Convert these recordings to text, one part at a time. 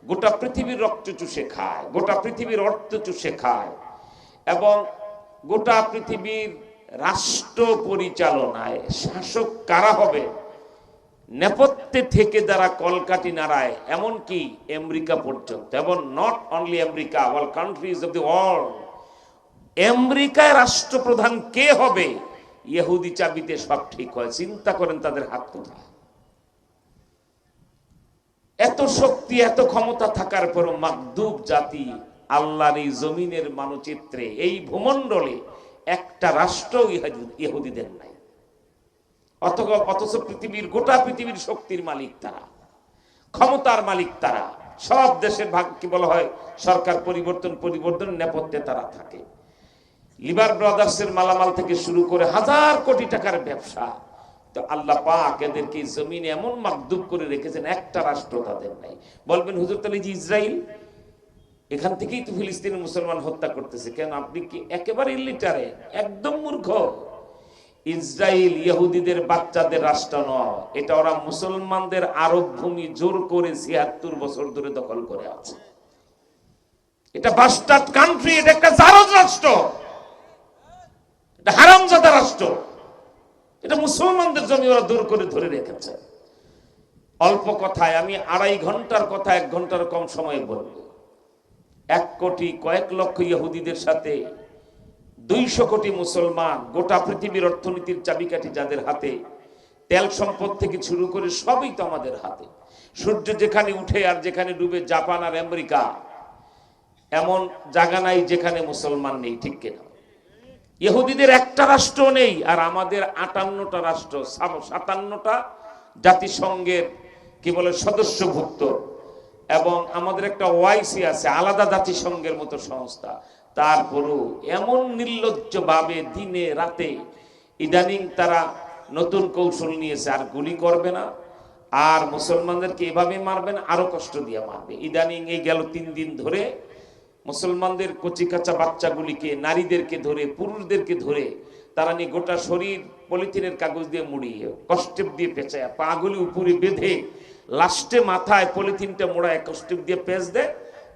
গোটা পৃথিবীর রক্ত চুষে খায়, গোটা পৃথিবীর অর্থ চুষে খায়, এবং গোটা পৃথিবীর রাষ্ট্র পরিচালনায় শাসক কারা হবে নেপথ্যে থেকে যারা কলকাঠি নাড়ায়, এমনকি আমেরিকা পর্যন্ত, এবং not only America, all countries of the world, আমেরিকায় রাষ্ট্রপ্রধান কে হবে ইহুদি চাবিতে সব ঠিক হয়। চিন্তা করেন তাদের হাত কোথায়। এত শক্তি এত ক্ষমতা থাকার পরও মাগদুব জাতি আল্লাহর এই জমিনের মানচিত্রে এই ভূমণ্ডলে একটা রাষ্ট্র ইহুদিদের নাই। অথচ পৃথিবীর গোটা পৃথিবীর শক্তির মালিক তারা, ক্ষমতার মালিক তারা, সব দেশের ভাগ কি বলা হয় সরকার পরিবর্তন নেপথ্যে তারা থাকে। লিভার ব্রাদার্সের মালামাল থেকে শুরু করে হাজার কোটি টাকার ব্যবসা। তো আল্লাহ পাক এদেরকে জমিনে এমন মাকদুব করে রেখেছেন, একটা রাষ্ট্র তাদের নাই। বলবেন হুজুর তাহলে যে ইসরায়েল, এখান থেকেই তো ফিলিস্তিনের মুসলমান হত্যা করতেছে, কেন আপনি কি একেবারে ইলিটারেট, একদম মূর্খ। ইসরায়েল ইহুদিদের বাচ্চাদের রাষ্ট্র নয়, এটা ওরা মুসলমানদের আরব ভূমি জোর করে ৭৬ বছর ধরে দখল করে আছে। এটা বাস্টার্ড কান্ট্রি, এটা একটা জারজ রাষ্ট্র, এটা হারামজাদা রাষ্ট্র। এটা মুসলমানদের জমি ওরা দূর করে ধরে রেখেছে। অল্প কথায় আমি ২.৫ ঘন্টার কথা ১ ঘন্টার কম সময়ে বলবো। ১ কোটি কয়েক লক্ষ ইহুদিদের সাথে ২০০ কোটি মুসলমান, গোটা পৃথিবীর অর্থনীতির চাবিকাঠি যাদের হাতে, তেল সম্পদ থেকে শুরু করে সবই তো আমাদের হাতে। সূর্য যেখানে উঠে আর যেখানে ডুবে জাপান আর আমেরিকা, এমন জায়গা নাই যেখানে মুসলমান নেই, ঠিক কিনা? ইহুদিদের একটা রাষ্ট্র নেই, আর আমাদের ৫৮টা রাষ্ট্র, ৫৭টা জাতিসংঘের কি বলে সদস্যভুক্ত, এবং আমাদের একটা ওআইসি আছে, আলাদা জাতিসংঘের মতো সংস্থা। তারপরও এমন নির্লজ্জ ভাবে দিনে রাতে ইদানিং তারা নতুন কৌশল নিয়েছে, আর গুলি করবে না, আর মুসলমানদেরকে এভাবে মারবেন, আরো কষ্ট দিয়ে মারবে। ইদানিং এই গেল ৩ দিন ধরে মুসলমানদের কচিকাচা বাচ্চাগুলিকে, নারীদেরকে ধরে, পুরুষদেরকে ধরে তারা নিয়ে গোটা শরীর পলিথিনের কাগজ দিয়ে মুড়িয়ে, কষ্টেপ দিয়ে পেঁচায়, পাগুলি উপরে বেঁধে, লাস্টে মাথায় পলিথিনটা মোড়ায় কষ্টেপ দিয়ে পেঁচ দেয়,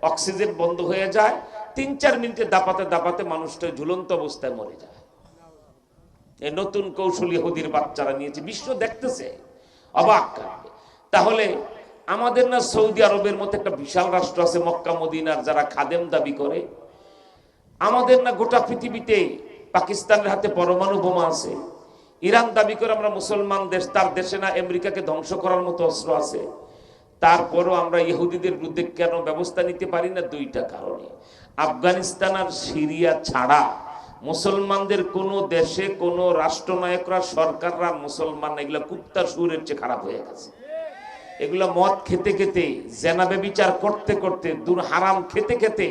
অক্সিজেন বন্ধ হয়ে যায়, ৩-৪ মিনিটে দাপাতে দাপাতে মানুষটা ঝুলন্ত অবস্থায় মরে যায়। এই নতুন কৌশল ইহুদির বাচ্চারা নিয়েছে, বিশ্ব দেখতেছে, অবাক কাটবে। তাহলে আমাদের না সৌদি আরবের মতো একটা বিশাল রাষ্ট্র আছে, মক্কা মদিনার যারা খাদেম দাবি করে? আমাদের না গোটা পৃথিবীতে পাকিস্তানের হাতে পরমাণু বোমা আছে? ইরান দাবি করে আমরা মুসলমান দেশ, তার দেশে না আমেরিকাকে ধ্বংস করার মতো অস্ত্র আছে? তারপরও আমরা ইহুদিদের বিরুদ্ধে কেন ব্যবস্থা নিতে পারি না? ২টা কারণে। আফগানিস্তান আর সিরিয়া ছাড়া মুসলমানদের কোন দেশে কোন রাষ্ট্রনায়করা, সরকাররা মুসলমান না, এগুলো কুত্তা শুয়োরের চেয়ে খারাপ হয়ে গেছে। এগুলো মদ খেতে খেতে, জেনা ব্যভিচার করতে করতে, হারাম খেতে খেতে,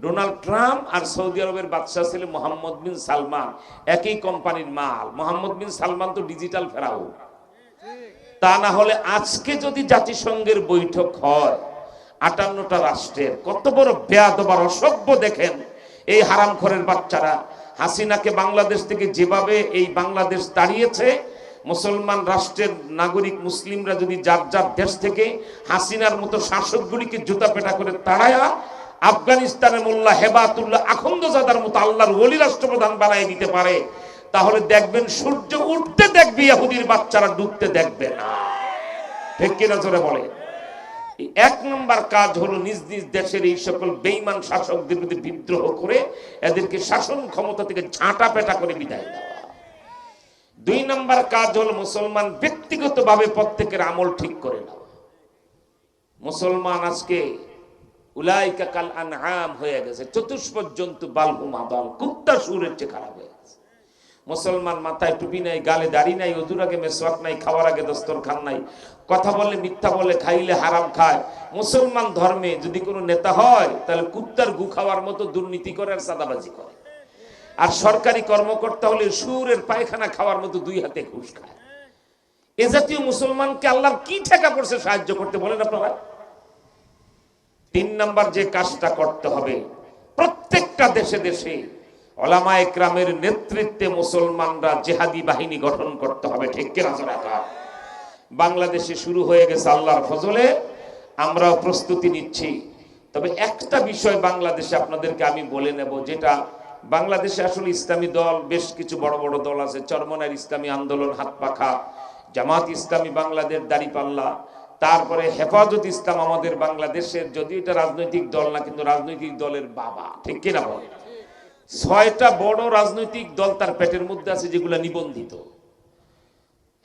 ডোনাল্ড ট্রাম্প আর সৌদি আরবের বাদশাহ ছেলে মোহাম্মদ বিন সালমান একই কোম্পানির মাল। মোহাম্মদ বিন সালমান তো ডিজিটাল ফেরাও। তা না হলে আজকে যদি জাতিসংঘের বৈঠক হয় ৫৮টা রাষ্ট্রের, কত বড় বেয়াদব আর অসভ্য দেখেন এই হারামখোরের বাচ্চারা। হাসিনাকে বাংলাদেশ থেকে যেভাবে এই বাংলাদেশ তাড়িয়েছে, মুসলমান রাষ্ট্রের নাগরিক মুসলিমরা যদি যার যার দেশ থেকে হাসিনার মতো শাসকগুলিকে জুতা পেটা করে তাড়ায়া আফগানিস্তানের মোল্লা হেবাতুল্লাহ আখন্দজাদার মতো আল্লাহর ওলি রাষ্ট্রপ্রধান বানাই দিতে পারে, তাহলে দেখবেন সূর্য উঠতে দেখবে, ইহুদির বাচ্চারা ডুবতে দেখবে না। ঠিক কিনা জোরে বলে? ১ নম্বর কাজ হলো নিজ নিজ দেশের এই সকল বেঈমান শাসকদের বিরুদ্ধে বিদ্রোহ করে এদেরকে শাসন ক্ষমতা থেকে ঝাঁটা পেটা করে বিদায় দেওয়া। ২ নম্বর কাজ হলো মুসলমান ব্যক্তিগতভাবে প্রত্যেকের আমল ঠিক করে নেওয়া। মুসলমান আজকে উলাইকা কাল আনআম হয়ে গেছে, চতুষ্পদ জন্তু বালহুম আদাল, কুত্তা শুয়োরের চেয়ে খারাপ হয়ে গেছে। মুসলমান মাথায় টুপি নাই, গালে দাড়ি নাই, ওযুর আগে মেসওয়াক নাই, খাওয়ার আগে দস্তরখান নাই, কথা বলে মিথ্যা বলে, খাইলে হারাম খায়। মুসলমান ধর্মে যদি কোনো নেতা হয় তাহলে কুত্তার গু খাওয়ার মতো দুর্নীতি করে আর চাঁদাবাজি করে, আর সরকারি কর্মকর্তা হলে শুয়োরের পায়খানা খাওয়ার মতো ২ হাতে ঘুষ খায়। এ জাতীয় মুসলমানকে আল্লাহ কি ঠেকা পড়ছে সাহায্য করতে, বলেন আপনারা? ৩ নম্বর যে কাজটা করতে হবে, প্রত্যেকটা দেশে দেশে ওলামা একরামের নেতৃত্বে মুসলমানরা জিহাদি বাহিনী গঠন করতে হবে। ঠিক কিনা? বাংলাদেশে শুরু হয়ে গেছে আল্লাহর ফজলে, আমরাও প্রস্তুতি নিচ্ছি। তবে একটা বিষয় বাংলাদেশে আপনাদেরকে আমি বলে নেব, যেটা বাংলাদেশে আসলে ইসলামী দল বেশ কিছু বড় বড় দল আছে। চরমনার ইসলামী আন্দোলন, হাতপাখা, জামাত ইসলামী বাংলাদেশ, দাড়িপাল্লা, তারপরে হেফাজত ইসলাম আমাদের বাংলাদেশের, যদি এটা রাজনৈতিক দল না কিন্তু রাজনৈতিক দলের বাবা, ঠিক কিনা বলে? 6টা বড় রাজনৈতিক দল তার পেটের মধ্যে আছে যেগুলো নিবন্ধিত।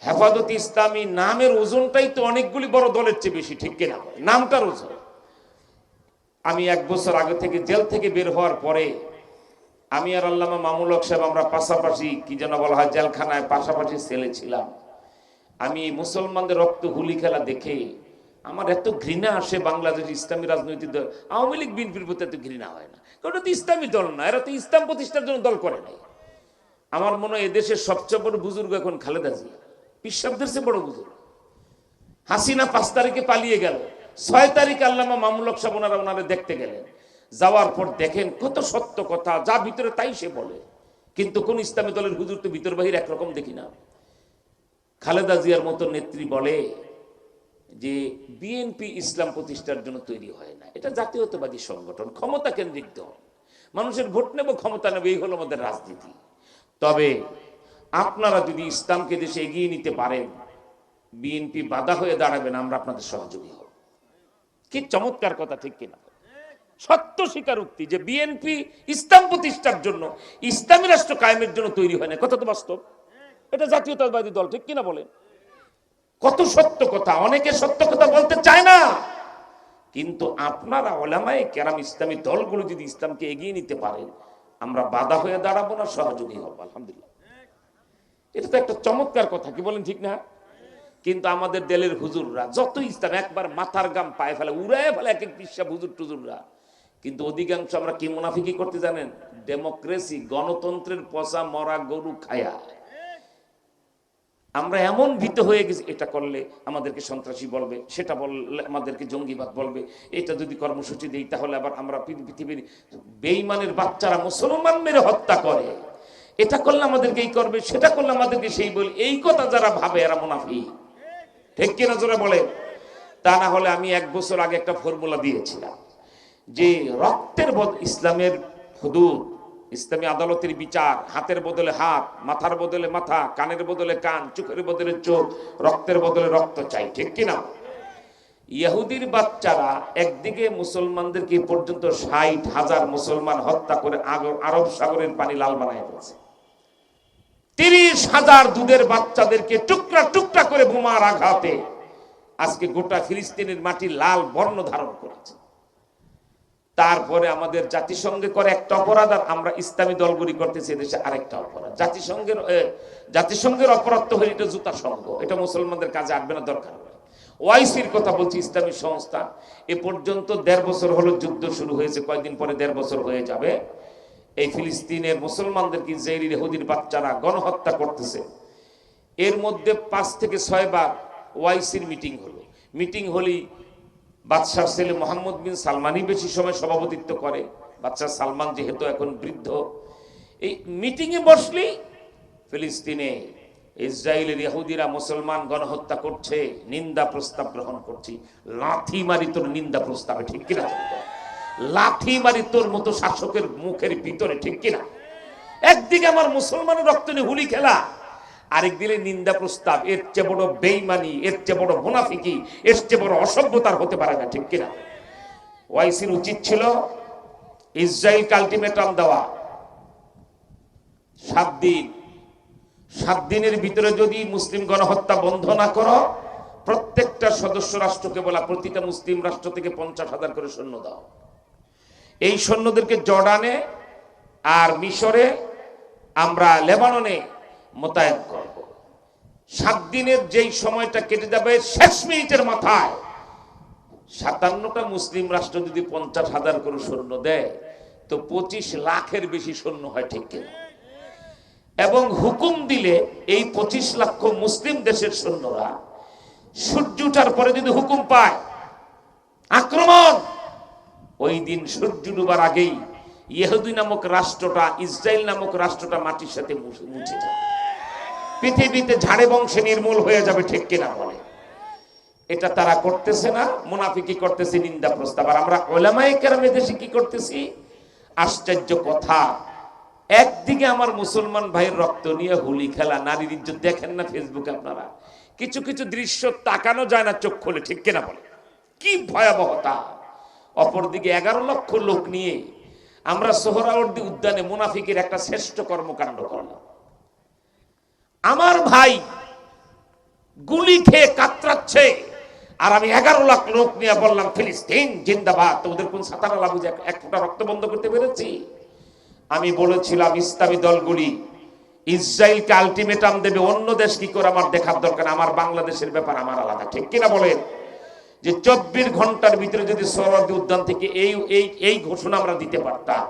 হেফাজত ইসলামী নামের ওজনটাই তো অনেকগুলি বড় দলের চেয়ে বেশি, ঠিক কিনা বলে? নামটার ওজন। আমি 1 বছর আগে থেকে জেল থেকে বের হওয়ার পরে আমি আর আল্লামা মামুল হক সাহেব আমরা পাশাপাশি, কি যেন বলা হয়, জেলখানায় পাশাপাশি সেলে ছিলাম। আমি মুসলমানদের রক্ত হুলি খেলা দেখে আমার এত ঘৃণা আসে। বাংলাদেশ ইসলামী রাজনৈতিক দল, আওয়ামী লীগ বিএনপির প্রতি এত ঘৃণা হয় না, কারণ এটা তো ইসলামী দল না, এরা তো ইসলাম প্রতিষ্ঠার জন্য দল করে নাই। আমার মনে হয় এদেশের সবচেয়ে বড় বুজুর্গ এখন খালেদা জিয়া, পিসাবদের চেয়ে বড় বুজুর্গ। হাসিনা 5 তারিখে পালিয়ে গেল, 6 তারিখে আল্লামা মামুল হক সাহেব ওনারা দেখতে গেলেন। যাওয়ার পর দেখেন কত সত্য কথা, যা ভিতরে তাই সে বলে। কিন্তু কোন ইসলামী দলের হুজুর তো ভিতর বাহির একরকম দেখি না। খালেদা জিয়ার মতো নেত্রী বলে যে বিএনপি ইসলাম প্রতিষ্ঠার জন্য তৈরি হয় না, এটা জাতীয়তাবাদী সংগঠন, ক্ষমতা কেন্দ্রিক দল, মানুষের ভোট নেব, ক্ষমতা নেব, এই হলো আমাদের রাজনীতি। তবে আপনারা যদি ইসলামকে দেশে এগিয়ে নিতে পারেন, বিএনপি বাধা হয়ে দাঁড়াবেন, আমরা আপনাদের সহযোগী হব। কি চমৎকার কথা, ঠিক কিনা? সত্য স্বীকারোক্তি যে বিএনপি ইসলাম প্রতিষ্ঠার জন্য, ইসলামী রাষ্ট্র কায়েমের জন্য তৈরি হয় না, কথা তো বাস্তব। এটা জাতীয়তাবাদী দল, ঠিক কিনা বলেন? কত সত্য কথা। অনেকে সত্য কথা বলতে চায় না, কিন্তু আপনারা ওলামায়ে কেরাম ইসলামী দলগুলো যদি ইসলামকে এগিয়ে নিতে পারেন, আমরা বাধা হয়ে দাঁড়াবো না, সহযোগী হব, আলহামদুলিল্লাহ। এটা তো একটা চমৎকার কথা, কি বলেন, ঠিক না? কিন্তু আমাদের দেলের হুজুররা যত ইসলাম একবার মাথার গাম পায়ে ফেলে, উড়ায় ফেলে এক এক পিসা হুজুর টুজুররা। কিন্তু অধিকাংশ আমরা কি মুনাফিকি করতে জানেন? ডেমোক্রেসি, গণতন্ত্রের পচা মরা গরু খায়া আমরা এমন ভীত হয়ে গেছি, এটা করলে আমাদেরকে সন্ত্রাসী বলবে, সেটা বললে আমাদেরকে জঙ্গিবাদ বলবে, এটা যদি কর্মসূচি দেই তাহলে আবার আমরা পৃথিবীর বেঈমানের বাচ্চারা মুসলমান মেরে হত্যা করে, এটা করলে আমাদেরকে এই করবে, সেটা করলে আমাদেরকে সেই বলে, এই কথা যারা ভাবে এরা মুনাফিক, ঠিক কিনা জোরে বলে? তা না হলে আমি 1 বছর আগে একটা ফর্মুলা দিয়েছিলাম যে রক্তের ইসলামের হুদুদ, ইসলামী আদালতের বিচার, হাতের বদলে হাত, মাথার বদলে মাথা, কানের বদলে কান, চোখের বদলে চোখ, রক্তের বদলে রক্ত চাই, ঠিক কিনা? ইহুদির বাচ্চারা একদিকে মুসলমানদেরকে পর্যন্ত 60,000 মুসলমান হত্যা করে আরব সাগরের পানি লাল বানায় ফেলছে। 30,000 দুধের বাচ্চাদেরকে টুকরা টুকরা করে বোমার আঘাতে আজকে গোটা ফিলিস্তিনের মাটি লাল বর্ণ ধারণ করেছে। তারপরে আমাদের জাতিসংঘে করে একটা অপরাধ, আর আমরা ইসলামী দলগুলি করতেছি এদেশে আরেকটা অপরাধ। জাতিসংঘের অপরাধ তো হয়ে এটা জুতা সংঘ, এটা মুসলমানদের কাজে আসবে না, দরকার হবে। ওআইসির কথা বলছি, ইসলামী সংস্থা। এ পর্যন্ত 1.5 বছর হলো যুদ্ধ শুরু হয়েছে, কয়েকদিন পরে 1.5 বছর হয়ে যাবে। এই ফিলিস্তিনের মুসলমানদেরকে ইসরায়েলি ইহুদির বাচ্চারা গণহত্যা করতেছে। এর মধ্যে 5 থেকে 6 বার ওআইসির মিটিং হলো। মিটিং হলেই বাদশার ছেলে মোহাম্মদ বিন সালমানই বেশি সময় সভাপতিত্ব করে। বাদশা সালমান যেহেতু এখন বৃদ্ধ, এই মিটিংয়ে বসলেই ফিলিস্তিনে ইসরায়েলের ইহুদিরা মুসলমান গণহত্যা করছে, নিন্দা প্রস্তাব গ্রহণ করছি। লাথি মারি তোর নিন্দা প্রস্তাবে, ঠিক কিনা? লাথি মারি তোর মতো শাসকের মুখের ভিতরে, ঠিক কিনা? একদিকে আমার মুসলমানের রক্ত নিয়ে হুলি খেলা, আরেক দিলে নিন্দা প্রস্তাব। এর চেয়ে বড় বেঈমানি, এর চেয়ে বড় মুনাফিকি, এর চেয়ে বড় অসভ্যতার হতে পারে না, ঠিক কিনা? ওয়াইসির উচিত ছিল ইসরায়েলকে আলটিমেটাম দেওয়া, 7 দিনের ভিতরে যদি মুসলিম গণহত্যা বন্ধ না করো, প্রত্যেকটা সদস্য রাষ্ট্রকে বলা, প্রতিটা মুসলিম রাষ্ট্র থেকে 50,000 করে সৈন্য দাও। এই সৈন্যদেরকে জর্ডানে আর মিশরে, আমরা লেবাননে মোতায়েন করব। 7 দিনের যেই সময়টা কেটে যাবে, শেষ মিনিটের মাথায় 57টা মুসলিম রাষ্ট্র যদি 50,000 করে সৈন্য দেয়, তো 25 লাখের বেশি সৈন্য হয়, ঠিক কিনা? এবং হুকুম দিলে এই 25 লক্ষ মুসলিম দেশের সৈন্যরা সূর্য ওঠার পরে যদি হুকুম পায় আক্রমণ, ওই দিন সূর্য ডুবার আগেই ইহুদি নামক রাষ্ট্রটা, ইসরায়েল নামক রাষ্ট্রটা মাটির সাথে মুছে যাবে, পৃথিবীতে ঝাড়ে বংশে নির্মূল হয়ে যাবে, ঠিক কিনা বলে? এটা তারা করতেছে না, মুনাফিকি করতেছে, নিন্দা প্রস্তাব। আর আমরা উলামায়ে কেরামের দেশে কি করতেছি? আশ্চর্য কথা, একদিকে আমার মুসলমান ভাইয়ের রক্ত নিয়ে হোলি খেলা, নারীর ইজ্জত দেখেন না ফেসবুকে আপনারা? কিছু কিছু দৃশ্য তাকানো যায় না চোখ খুলে, ঠিক কিনা বলে? কি ভয়াবহতা! অপরদিকে 11 লক্ষ লোক নিয়ে আমরা সোহরাওয়ার্দী উদ্যানে মুনাফিকের একটা শ্রেষ্ঠ কর্মকাণ্ড করলাম। আমার ভাই গুলি খেয়ে কাতরাচ্ছে, আর আমি 11 লাখ লোক নিয়ে বললাম ফিলিস্তিন জিন্দাবাদ। তো ওদের কোন সাতারা বুঝে এক ফোঁটা রক্ত বন্ধ করতে পেরেছি? আমি বলেছিলাম ইসলামী দলগুলি ইসরায়েলকে আলটিমেটাম দেবে, অন্য দেশ কি করে আমার দেখার দরকার, আমার বাংলাদেশের ব্যাপার আমার আলাদা, ঠিক কিনা বলেন? যে 24 ঘন্টার ভিতরে যদি সোহরাওয়ার্দী উদ্যান থেকে এই ঘোষণা আমরা দিতে পারতাম,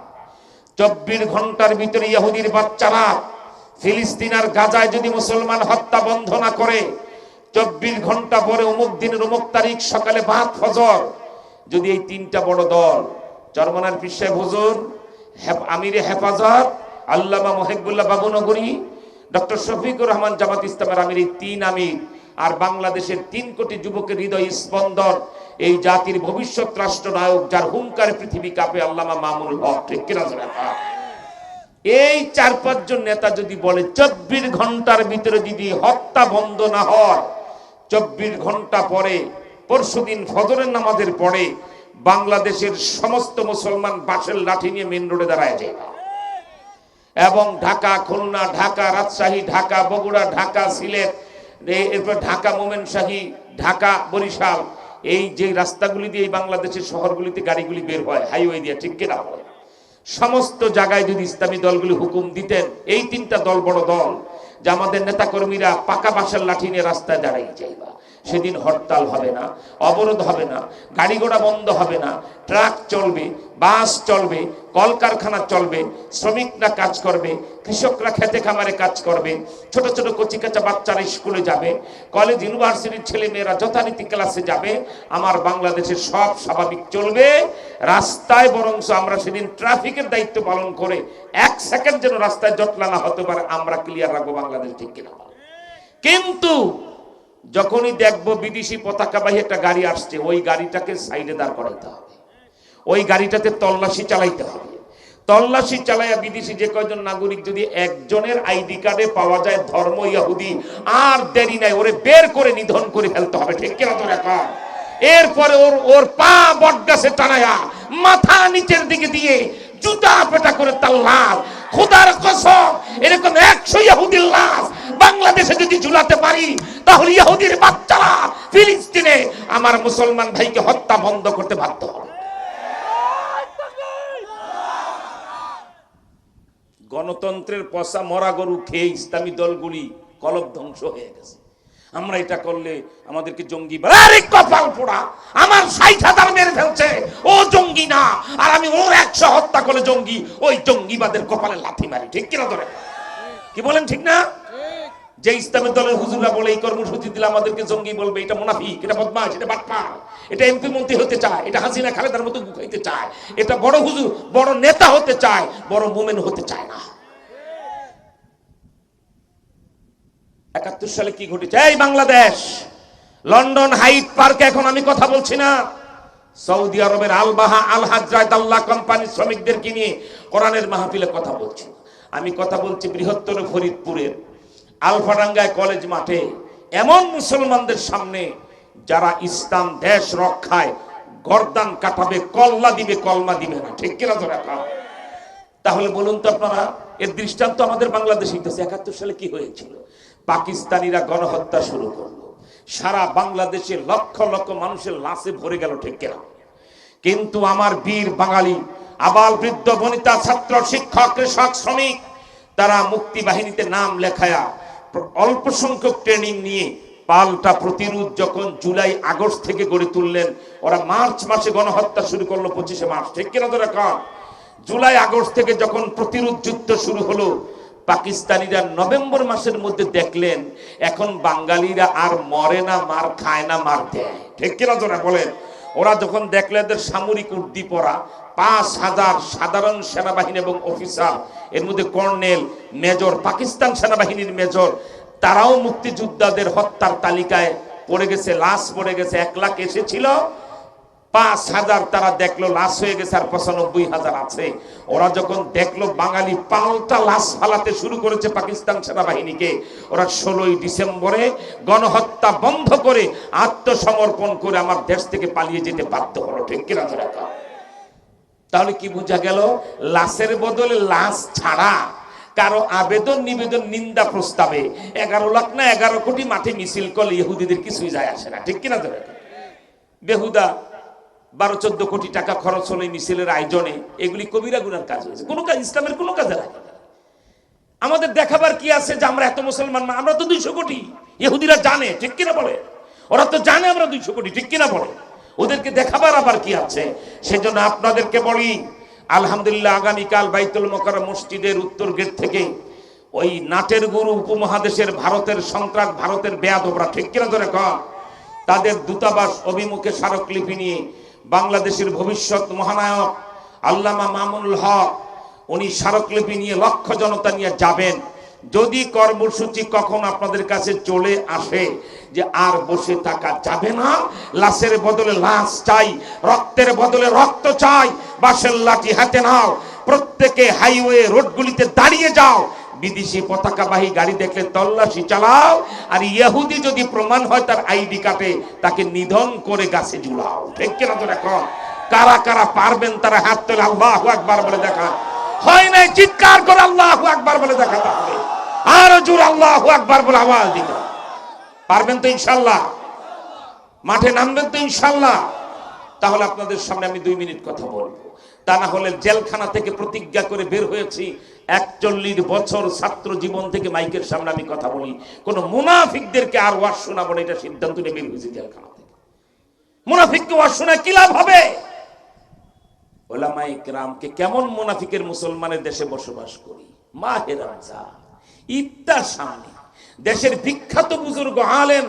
24 ঘন্টার ভিতরে ইহুদির বাচ্চারা ফিলিস্তিন আর গাজায় যদি মুসলমান হত্যা বন্ধ না করে, 24 ঘন্টা পরে অমুক দিনের অমুক তারিখ সকালে বাদ ফজর যদি এই 3টা বড় দল, চরমনার পীর সাহেব হুজুর, আমিরে হেফাজত আল্লামা মুহিবুল্লাহ বাবুনগরী, ডক্টর শফিকুর রহমান জামাত ইসলামের আমির, এই 3 আমির, আর বাংলাদেশের 3 কোটি যুবকের হৃদয় স্পন্দন, এই জাতির ভবিষ্যৎ রাষ্ট্রনায়ক যার হুঙ্কারে পৃথিবী কাঁপে, আল্লামা মামুনুল হক, ঠিক কিনা? এই 4-5 জন নেতা যদি বলে 24 ঘন্টার ভিতরে যদি হত্যা বন্ধ না হয়, 24 ঘন্টা পরে পরশুদিন ফজরের নামাজের পরে বাংলাদেশের সমস্ত মুসলমান বাঁশের লাঠি নিয়ে মেন রোডে দাঁড়ায় যায়, এবং ঢাকা, খুলনা, ঢাকা, রাজশাহী, ঢাকা, বগুড়া, ঢাকা, সিলেট, এরপর ঢাকা, মোমেনশাহী, ঢাকা, বরিশাল, এই যে রাস্তাগুলি দিয়ে এই বাংলাদেশের শহরগুলিতে গাড়িগুলি বের হয় হাইওয়ে দিয়ে, ঠিক কিনা? সমস্ত জায়গায় যদি ইসলামী দলগুলি হুকুম দিতেন, এই 3টা দল বড় দল, যে আমাদের নেতা কর্মীরা পাকা বাঁশের লাঠি নিয়ে রাস্তায় দাঁড়িয়ে যাইবা, সেদিন হরতাল হবে না, অবরোধ হবে না, গাড়ি ঘোড়া বন্ধ হবে না, ট্রাক চলবে, বাস চলবে, কলকারখানা চলবে, শ্রমিকরা কাজ করবে, কৃষকরা খেতে খামারে কাজ করবে, ছোট ছোট কচিকাচা বাচ্চারা স্কুলে যাবে, কলেজ ইউনিভার্সিটির ছেলে মেয়েরা যথারীতি ক্লাসে যাবে, আমার বাংলাদেশের সব স্বাভাবিক চলবে। রাস্তায় বরঞ্চ আমরা সেদিন ট্রাফিকের দায়িত্ব পালন করে 1 সেকেন্ড যেন রাস্তায় জটলা না হতে পারে আমরা ক্লিয়ার রাখবো বাংলাদেশ, ঠিক কিনা? কিন্তু যখনই দেখবো বিদেশি পতাকাবাহী একটা গাড়ি আসছে, ওই গাড়িটাকে সাইডে দাঁড় করাইতে হবে, ওই গাড়িটাতে তল্লাশি চালাইতে হবে। তল্লাশি চালাইয়া বিদেশি যে কয়জন নাগরিক যদি একজনের আইডি কার্ডে পাওয়া যায় ধর্ম ইহুদি, আর দেরি নাই, ওরে বের করে নিধন করে ফেলতে হবে, ঠিক কিনা? তো এখন এরপরে ওর পা বটগাছে টানায়া মাথা নিচের দিকে দিয়ে জুতা পেটা করে তার লাশ, খোদার কসম এরকম 100 ইহুদির লাশ বাংলাদেশে যদি ঝুলাতে পারি, তাহলে ইহুদির বাচ্চারা ফিলিস্তিনে আমার মুসলমান ভাইকে হত্যা বন্ধ করতে বাধ্য হবে। গণতন্ত্রের পচা মরা গরু খেয়ে ইসলামী দলগুলি কলব ধ্বংস হয়ে গেছে। আমরা এটা করলে আমাদেরকে জঙ্গি, আরে কপাল পোড়া, আমার 60,000 মেরে ফেলছে, ও জঙ্গি না, আর আমি ওর 100 হত্যা করে জঙ্গি, ওই জঙ্গিবাদের কপালে লাথি মারি, ঠিক কিনা? ধরে কি বলেন, ঠিক না? যে ইসলামের দলের হুজুররা বলে এই কর্মসূচি দিলে আমাদেরকে জঙ্গি বলবে, এটা মুনাফিক, এটা বদমাশ, এটা বাটপার, এটা এমপি মন্ত্রী হতে চায়, এটা হাসিনা খালেদার মতো গুখাইতে চায়, এটা বড় হুজুর, বড় নেতা হতে চায়, বড় মুমিন হতে চায় না। 71 সালে কি ঘটেছে? এই বাংলাদেশ লন্ডন হাইট পার্কে, এখন আমি কথা বলছি না, সৌদি আরবের আলবাহা আল হাজরাত আল্লাহ কোম্পানির শ্রমিকদেরকে নিয়ে কোরআনের মাহফিলে কথা বলছি। আমি কথা বলছি বৃহত্তর ফরিদপুরের আলফাডাঙ্গায় কলেজ মাঠে এমন মুসলমানদের সামনে যারা ইসলাম দেশ রক্ষায় গর্দান কাটাবে, কল্লা দিবে, কলমা দিবে না, ঠিক কিনা? তো রাখা। তাহলে বলুন তো আপনারা, এর দৃষ্টান্ত আমাদের বাংলাদেশে 71 সালে কি হয়েছিল? পাকিস্তানিরা গণহত্যা শুরু করলো, সারা বাংলাদেশে লক্ষ লক্ষ মানুষের লাশে ভরে গেল, ঠিক কিনা? কিন্তু আমার বীর বাঙালি আবাল বৃদ্ধ বনিতা ছাত্র শিক্ষক কৃষক শ্রমিক তারা মুক্তি বাহিনীতে নাম লেখায়া অল্প সংখ্যক ট্রেনিং নিয়ে পাল্টা প্রতিরোধ যখন জুলাই আগস্ট থেকে গড়ে তুললেন, ওরা মার্চ মাসে গণহত্যা শুরু করলো, 25শে মার্চ, ঠিক কিনা? তো রাখা। জুলাই আগস্ট থেকে যখন প্রতিরোধ যুদ্ধ শুরু হলো, পাকিস্তানিরা নভেম্বর মাসের মধ্যে দেখলেন এখন বাঙালিরা আর মরে না, মার খায় না, মার দেয়, ঠিক কিনা? তোরা বলেন। ওরা যখন দেখলেন এদের সামরিক উর্দি পরা 5,000 সাধারণ সেনাবাহিনী এবং অফিসার, এর মধ্যে কর্নেল, মেজর, পাকিস্তান সেনাবাহিনীর মেজর, তারাও মুক্তিযোদ্ধাদের হত্যার তালিকায় পড়ে গেছে, লাশ পড়ে গেছে। 1 লাখ এসেছিল, 5,000 তারা দেখলো লাশ হয়ে গেছে, আর 95,000 আছে। ওরা যখন দেখলো বাঙালি পাল্টা লাশ ফালাতে শুরু করেছে পাকিস্তান সেনাবাহিনীকে, ওরা 16ই ডিসেম্বরে গণহত্যা বন্ধ করে আত্মসমর্পণ করে আমার দেশ থেকে পালিয়ে যেতে বাধ্য হলো। ঠিক কিনা? তাহলে কি বোঝা গেল? লাশের বদলে লাশ ছাড়া কারো আবেদন নিবেদন নিন্দা প্রস্তাবে 11 লাখ না 11 কোটি মাঠে মিছিল করলে ইহুদিদের কিছুই যায় আসে না। ঠিক কিনা? বেহুদা 12-14 কোটি টাকা খরচ হলো এই মিছিলের আয়োজনে। এগুলি কবিরা গুনার কাজ হয়েছে, কোনো কাজ ইসলামের কোনো কাজে লাগে না। আমাদের দেখাবার কি আছে যে আমরা এত মুসলমান? আমরা তো 200 কোটি। ইহুদিরা জানে, ঠিক কিনা বলে? ওরা তো জানে আমরা 200 কোটি, ঠিক কিনা বলে? ওদেরকে দেখাবার আবার কি আছে? সেজন্য আপনাদেরকে বলি, আলহামদুলিল্লাহ, আগামীকাল বাইতুল মোকাররম মসজিদের উত্তর গেট থেকে ওই নাটের গুরু উপমহাদেশের ভারতের সন্ত্রাস, ভারতের বেয়াদবরা, ঠিক কিনা ধরে কন, তাদের দূতাবাস অভিমুখে স্মারকলিপি নিয়ে বাংলাদেশের ভবিষ্যৎ মহানায়ক আল্লামা মামুনুল হক উনি স্মারকলিপি নিয়ে লক্ষ জনতা নিয়ে যাবেন। যদি কর্মসূচি কখন আপনাদের কাছে চলে আসে যে আর বসে থাকা যাবে না, লাশের বদলে লাশ চাই, রক্তের বদলে রক্ত চাই, বাঁশের লাঠি হাতে নাও, প্রত্যেকে হাইওয়ে রোডগুলিতে দাঁড়িয়ে যাও, বিদেশি পতাকাবাহী গাড়ি দেখলে তল্লাশি চালাও, আর ইহুদি যদি প্রমাণ হয় তার আইডি কার্ডে তাকে নিধন করে গাছে ঝুলাও। ঠিক কিনা? তো এখন কারা কারা পারবেন তারা হাত তোলে, আল্লাহু আকবার বলে দেখা। হয় নাই চিৎকার করে আল্লাহু আকবার বলে দেখাতে হবে, আর জোর আল্লাহু আকবার বলে আওয়াজ দিতে পারবেন তো ইনশাআল্লাহ? মাঠে নামবেন তো ইনশাআল্লাহ? তাহলে আপনাদের সামনে আমি 2 মিনিট কথা বলবো। তা না হলে জেলখানা থেকে প্রতিজ্ঞা করে বের হয়েছি, 41 বছর ছাত্র জীবন থেকে মাইকের সামনে আমি কথা বলি, কোন মুনাফিকদেরকে আর ওয়াজ শোনাবো না, এটা সিদ্ধান্ত নিয়ে বের হয়েছি জেলখানা থেকে। মুনাফিককে ওয়াজ শোনায় কি লাভ হবে? ওলামায়ে কেরামকে কেমন মুনাফিকের মুসলমানের দেশে বসবাস করি। মাহে রমজান, ইফতার সামনে, দেশের বিখ্যাত বুজুর্গ আলেম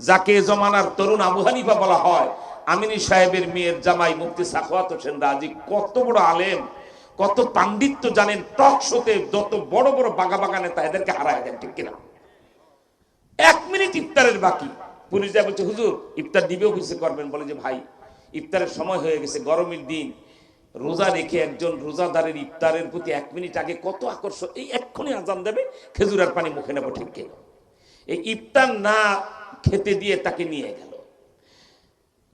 যাকে জমানার তরুণ আবু হানিফা বলা হয়, আমিনী সাহেবের মেয়ের জামাই মুফতি সাখাওয়াত হোসেন রাজি, কত বড় আলেম, কত পাণ্ডিত্য জানেন। টক শোতে যত বড় বড় বাগা নেতা এদেরকে হারায় দেন। ঠিক কিনা? 1 মিনিট ইফতারের বাকি, পুলিশ যা বলছে হুজুর ইফতার দিবে, অফিসে করবেন। বলে যে ভাই ইফতারের সময় হয়ে গেছে, গরমের দিন, রোজা রেখে একজন রোজাদারের ইফতারের প্রতি 1 মিনিট আগে কত আকর্ষণ, এই এক্ষুনি আজান দেবে, খেজুর আর পানি মুখে নেবো। ঠিক কিনা? এই ইফতার না খেতে দিয়ে তাকে নিয়ে গেল।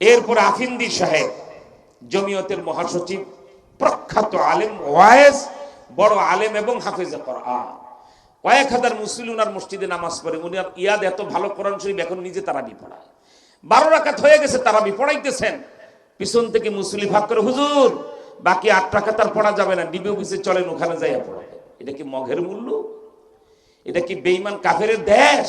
এরপর আফিন্দি সাহেব, জমিয়তের মহাসচিব, প্রখ্যাত আলেম, ওয়াইজ, বড় আলেম এবং হাফেজে কোরআন, কয়েক হাজার মুসলিম উনার মসজিদে নামাজ পড়ে। উনি ইয়াদ এত ভালো কোরআন শরীফ এখন নিজে তারাবি পড়ায়। 12 রাকাত হয়ে গেছে, তারাবি পড়াইতেছেন। পিছন থেকে মুসলি ভাগ করে, হুজুর বাকি 8 রাকাত আর পড়া যাবে না, ডিবি অফিসে চলেন, ওখানে যাইয়া পড়াবে। এটা কি মগের মূল্য? এটা কি বেঈমান কাফেরের দেশ?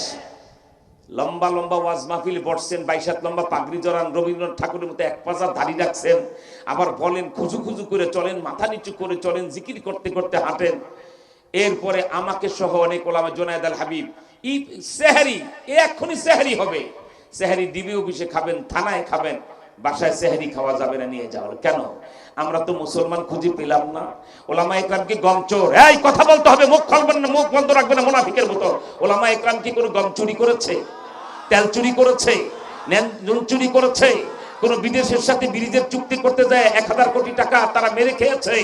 লম্বা লম্বা ওয়াজ মাহফিলে বসছেন, 22 হাত লম্বা পাগড়ি জড়ান, রবীন্দ্রনাথ ঠাকুরের মতো 1 পাজা দাড়ি রাখছেন, আবার বলেন খুজু খুজু করে চলেন, মাথা নিচু করে চলেন, জিকির করতে করতে হাঁটেন। এরপরে আমাকে সহ অনেক ওলামা, জুনায়েদ আল হাবিব, সেহরি, এক্ষুনি সেহরি হবে, সেহরি ডিবি অফিসে খাবেন, থানায় খাবেন, বাসায় সেহরি খাওয়া যাবে না, নিয়ে যাওয়ার। কেন? আমরা তো মুসলমান খুঁজে পেলাম না। ওলামা ইকরাম কি গম চোর? এই কথা বলতে হবে, মুখ খুলবেন না, মুখ বন্ধ রাখবেন না মুনাফিকের মতো। ওলামা ইকরাম কি কোনো গম চুরি করেছে, তেল চুরি করেছে, নুন চুরি করেছে? কোন বিদেশের সাথে ব্রিজের চুক্তি করতে যায় 1000 কোটি টাকা তারা মেরে খেয়েছে?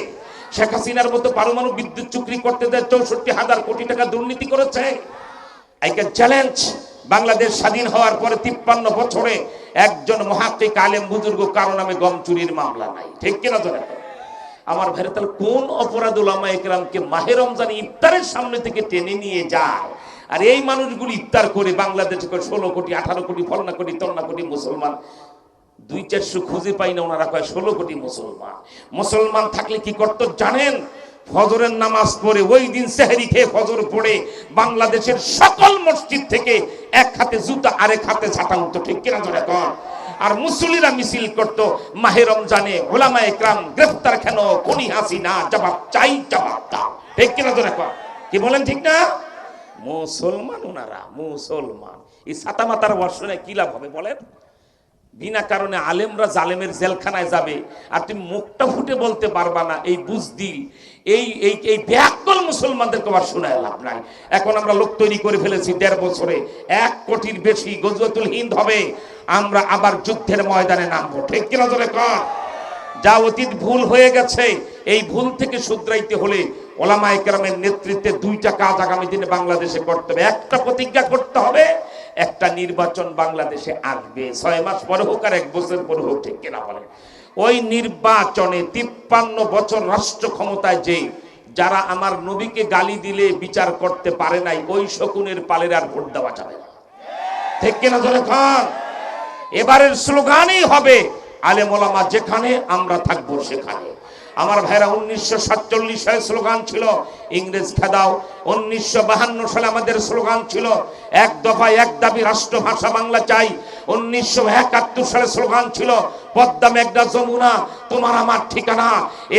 শেখ হাসিনার মতো পারমাণবিক বিদ্যুৎ চুক্তি করতে যায় 64,000 কোটি টাকা দুর্নীতি করেছে? আই ক্যান চ্যালেঞ্জ, বাংলাদেশ স্বাধীন হওয়ার পরে 53 বছরে একজন মুহাক্কিক আলেম বুজুর্গ কারো নামে গম চুরির মামলা নাই। ঠিক কিনা? ধরে আমার ভাইরা, তাহলে কোন অপরাধ ওলামা ইকরামকে মাহে রমজান ইফতারের সামনে থেকে টেনে নিয়ে যায়? আর এই মানুষগুলি ইফতার করে বাংলাদেশে 16 কোটি 18 কোটি ফলনা কোটি তন্না কোটি মুসলমান, 200-400 খুঁজে পাই না, ওনারা কয় 16 কোটি মুসলমান। মুসলমান থাকলে কি করতো জানেন? ফজরের নামাজ পড়ে ওই দিন সেহরি খেয়ে ফজর পড়ে বাংলাদেশের সকল মসজিদ থেকে 1 হাতে জুতা আরেক হাতে ছাতা উঠতো। ঠিক কিনা? ধরে কর। আর মুসল্লিরা মিছিল করতো মাহে রমজানে, ওলামায়ে কেরাম গ্রেফতার কেন, খুনি হাসিনা, জবাব চাই, জবাব দাও। ঠিক কিনা? ধরে কর। কি বলেন ঠিক না? মুসলমান ওনারা, মুসলমান। এই ছাতা মাতার ওয়াজ শুনে কি লাভ হবে বলেন? বিনা কারণে আলেমরা জালেমের জেলখানায় যাবে আর তুমি মুখটা ফুটে বলতে পারবা না, এই বুঝদিল এই এই এই ব্যাকল মুসলমানদেরকে আবার শোনায় লাভ নাই। এখন আমরা লোক তৈরি করে ফেলেছি 1.5 বছরে 1 কোটির বেশি গজওয়াতুল হিন্দ হবে, আমরা আবার যুদ্ধের ময়দানে নামবো, ঠিক কিনা জোরে কর। যা অতীত ভুল হয়ে গেছে, এই ভুল থেকে শুধরাইতে হলে ওলামায়ে কেরামের নেতৃত্বে 2টা কাজ আগামী দিনে বাংলাদেশে করতে হবে। একটা প্রতিজ্ঞা করতে হবে, একটা নির্বাচন বাংলাদেশে আসবে, 6 মাস পরে হোক আর 1 বছর পরে হোক, ঠিক কিনা বলেন। ওই নির্বাচনে 53 বছর রাষ্ট্র ক্ষমতায় যে যারা আমার নবীকে গালি দিলে বিচার করতে পারে নাই, ওই শকুনের পালের আর ভোট দেওয়া যাবে না, ঠিক কিনা জোরে কর। এবারের স্লোগানই হবে আলেম ওলামা যেখানে আমরা থাকবো সেখানে। আমার ভাইরা 1947 সালে স্লোগান ছিল ইংরেজ খেদাও, 1952 সালে আমাদের স্লোগান ছিল 1 দফা 1 দাবি রাষ্ট্রভাষা বাংলা চাই, 1971 সালে স্লোগান ছিল পদ্মা মেঘনা যমুনা তোমার আমার ঠিকানা।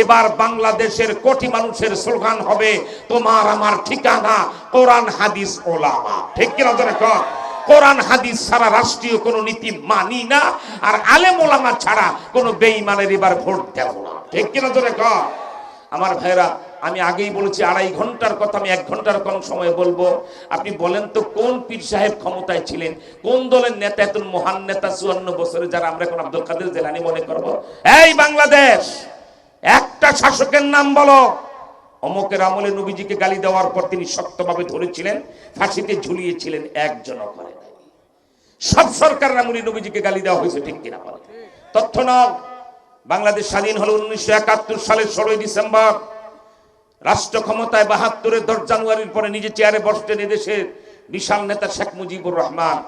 এবার বাংলাদেশের কোটি মানুষের স্লোগান হবে তোমার আমার ঠিকানা কোরআন হাদিস ওলামা, ঠিক কিনা জোরে কর। কোরআন হাদিস ছাড়া রাষ্ট্রীয় কোন নীতি মানি না, আর আলেম ওলামা ছাড়া কোন বেঈমানের এবার ভোট দেব না, ঠিক কিনা জোরে কর। আমার ভাইরা, আমি আগেই বলেছি 2.5 ঘন্টার কথা আমি 1 ঘন্টার কম সময় বলবো। আপনি বলেন তো কোন পীর সাহেব ক্ষমতায় ছিলেন, কোন দলের নেতা এত মহান নেতা 54 বছরে, যারা আমরা এখন আব্দুল কাদের জেলানী মনে করব। এই বাংলাদেশ, একটা শাসকের নাম বলো অমকের আমলে নবীজিকে গালি দেওয়ার পর তিনি শক্তভাবে ধরেছিলেন, ফাঁসিতে ঝুলিয়েছিলেন, একজনও করে নাই। সব সরকারের আমলে নবীজিকে গালি দেওয়া হয়েছে, ঠিক কিনা বলে। তথ্য নাও, বাংলাদেশ স্বাধীন হলো 1971 সালের 16 ডিসেম্বর। রাষ্ট্র ক্ষমতায় 72-এর 10 জানুয়ারির পরে নিজে চেয়ারে বসতেন এদেশের বিশাল নেতা শেখ মুজিবুর রহমান।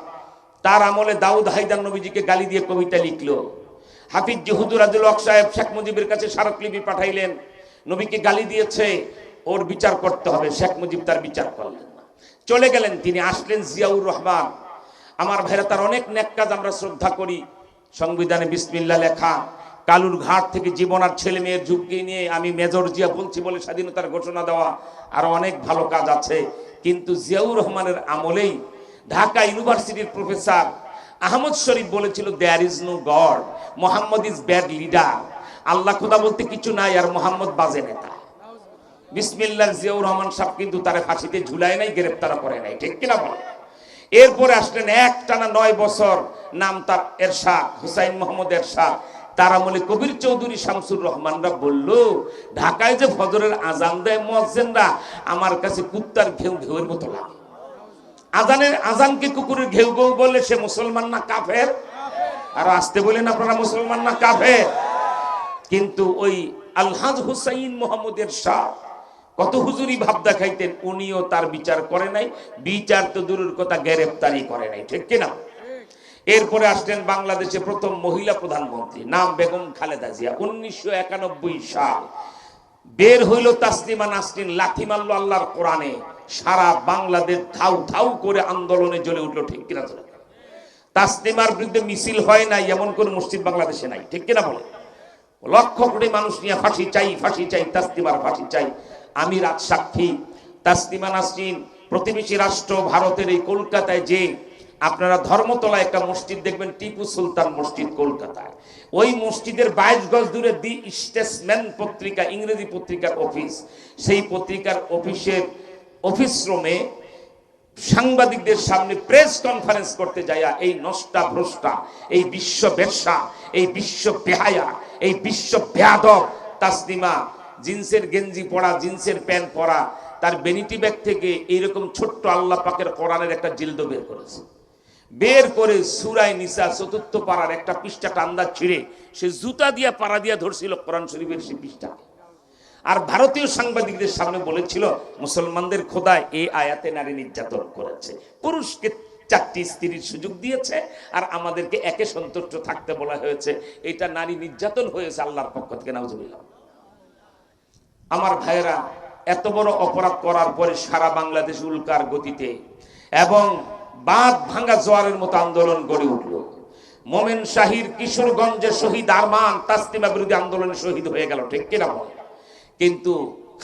তার আমলে দাউদ হায়দার নবীজিকে গালি দিয়ে কবিতা লিখলো। হাফিজ হুজুর আব্দুল হক সাহেব শেখ মুজিবের কাছে স্মারকলিপি পাঠাইলেন, নবীকে গালি দিয়েছে, ওর বিচার করতে হবে। শেখ মুজিব তার বিচার করলেন না, চলে গেলেন। তিনি আসলেন জিয়াউর রহমান। আমার ভাইরা, তার অনেক নেক কাজ আমরা শ্রদ্ধা করি। সংবিধানে বিসমিল্লাহ লেখা, কালুর ঘাট থেকে জীবন আর ছেলে মেয়ের ঝুঁকি নিয়ে আমি মেজর জিয়া বলছি বলে স্বাধীনতার ঘোষণা দেওয়া, আর অনেক ভালো কাজ আছে। কিন্তু জিয়াউর রহমানের আমলেই ঢাকা ইউনিভার্সিটির প্রফেসর আহমদ শরীফ বলেছিল there is no God, Muhammad is bad leader. আল্লাহ খোদা বলতে কিছু নাই, আর মোহাম্মদ বাজে নেতা। বিসমিল্লাহ জিয়াউর রহমান সাহেব কিন্তু তারে ফাঁসিতে ঝুলায় নাই, গ্রেফতার করে নাই, ঠিক কিনা বলে। এরপরে আসলেন একটানা 9 বছর, নাম তার এরশাদ, হুসাইন মোহাম্মদ এরশাদ। তার আমলে কবির চৌধুরী শামসুর রহমানরা বলল, ঢাকায় যে ফজরের আজান দেয় মুয়াজ্জিনরা, আমার কাছে কুত্তার ঘেউ ঘেউয়ের মতো লাগে। আজানকে কুকুরের ঘেউ ঘেউ বললে সে মুসলমান না কাফের? আর আসতে বলেন আপনারা, মুসলমান না কাফের? কিন্তু ওই আলহাজ হুসাইন মোহাম্মদ এরশাদ কত হুজুরি ভাব দেখাইতেন, উনিও তার বিচার করে নাই। বিচার তো দূরের কথা, গ্রেফতারি করে নাই, ঠিক কিনা। এরপরে আসলেন বাংলাদেশে প্রথম মহিলা প্রধানমন্ত্রী, নাম বেগম খালেদা জিয়া। 1991 সাল বের হইল তাসলিমা নাসরিন, লাথি মারল আল্লাহর কোরআনে, সারা বাংলাদেশ ধাউ ধাউ করে আন্দোলনে জ্বলে উঠলো, ঠিক কিনা। তাসলিমার বিরুদ্ধে মিছিল হয় নাই এমন কোন মসজিদ বাংলাদেশে নাই, ঠিক কিনা বলে। লক্ষ কোটি মানুষ নিয়ে ফাঁসি চাই, ফাঁসি চাই, তাসলিমার ফাঁসি চাই। আমি রাত সাক্ষী, তাসলিমা নাসরিন প্রতিবেশী রাষ্ট্র ভারতের এই কলকাতায় যে আপনারা ধর্মতলা একটা মসজিদ দেখবেন, টিপু সুলতান মসজিদ কলকাতায়। ওই মসজিদের 22 গজ দূরে দি স্টেটসম্যান পত্রিকা, ইংরেজি পত্রিকার অফিস। সেই পত্রিকার অফিসের অফিস রুমে সাংবাদিকদের সামনে প্রেস কনফারেন্স করতে যায় এই নষ্টা ভ্রষ্টা, এই বিশ্ব বেশ্যা, এই বিশ্ব বেহায়া, এই বিশ্ব বেয়াদব তাসলিমা জিন্সের গেঞ্জি পরা, জিন্সের প্যান্ট পরা, তার বেনিটি ব্যাগ থেকে এইরকম ছোট্ট আল্লাহ পাকের কোরআনের একটা জিলদ বের করেছে। বের করে সূরা নিসা 4th পারার একটা পৃষ্ঠা টান্দা ছিঁড়ে সে জুতা দিয়া পাড়া দিয়া ধরছিল কোরআন শরীফের সেই পৃষ্ঠাকে। আর ভারতীয় সাংবাদিকদের সামনে বলেছিল, মুসলমানদের খোদায় এই আয়াতে নারী নির্যাতন করেছে, পুরুষকে 4টি স্ত্রীর সুযোগ দিয়েছে, আর আমাদেরকে একে সন্তুষ্ট থাকতে বলা হয়েছে। এটা নারী নির্যাতন হয়েছে আল্লাহর পক্ষ থেকে, নাউজুবিল্লাহ। আমার ভাইয়েরা, এত বড় অপরাধ করার পরে সারা বাংলাদেশ উল্কার গতিতে এবং বাঁধ ভাঙা জোয়ারের মতো আন্দোলন গড়ে উঠল। মোমেন শাহীর কিশোরগঞ্জে শহীদ আরমান তাসলিমা বিরোধী আন্দোলনে শহীদ হয়ে গেল, ঠিক কিনা বলে। কিন্তু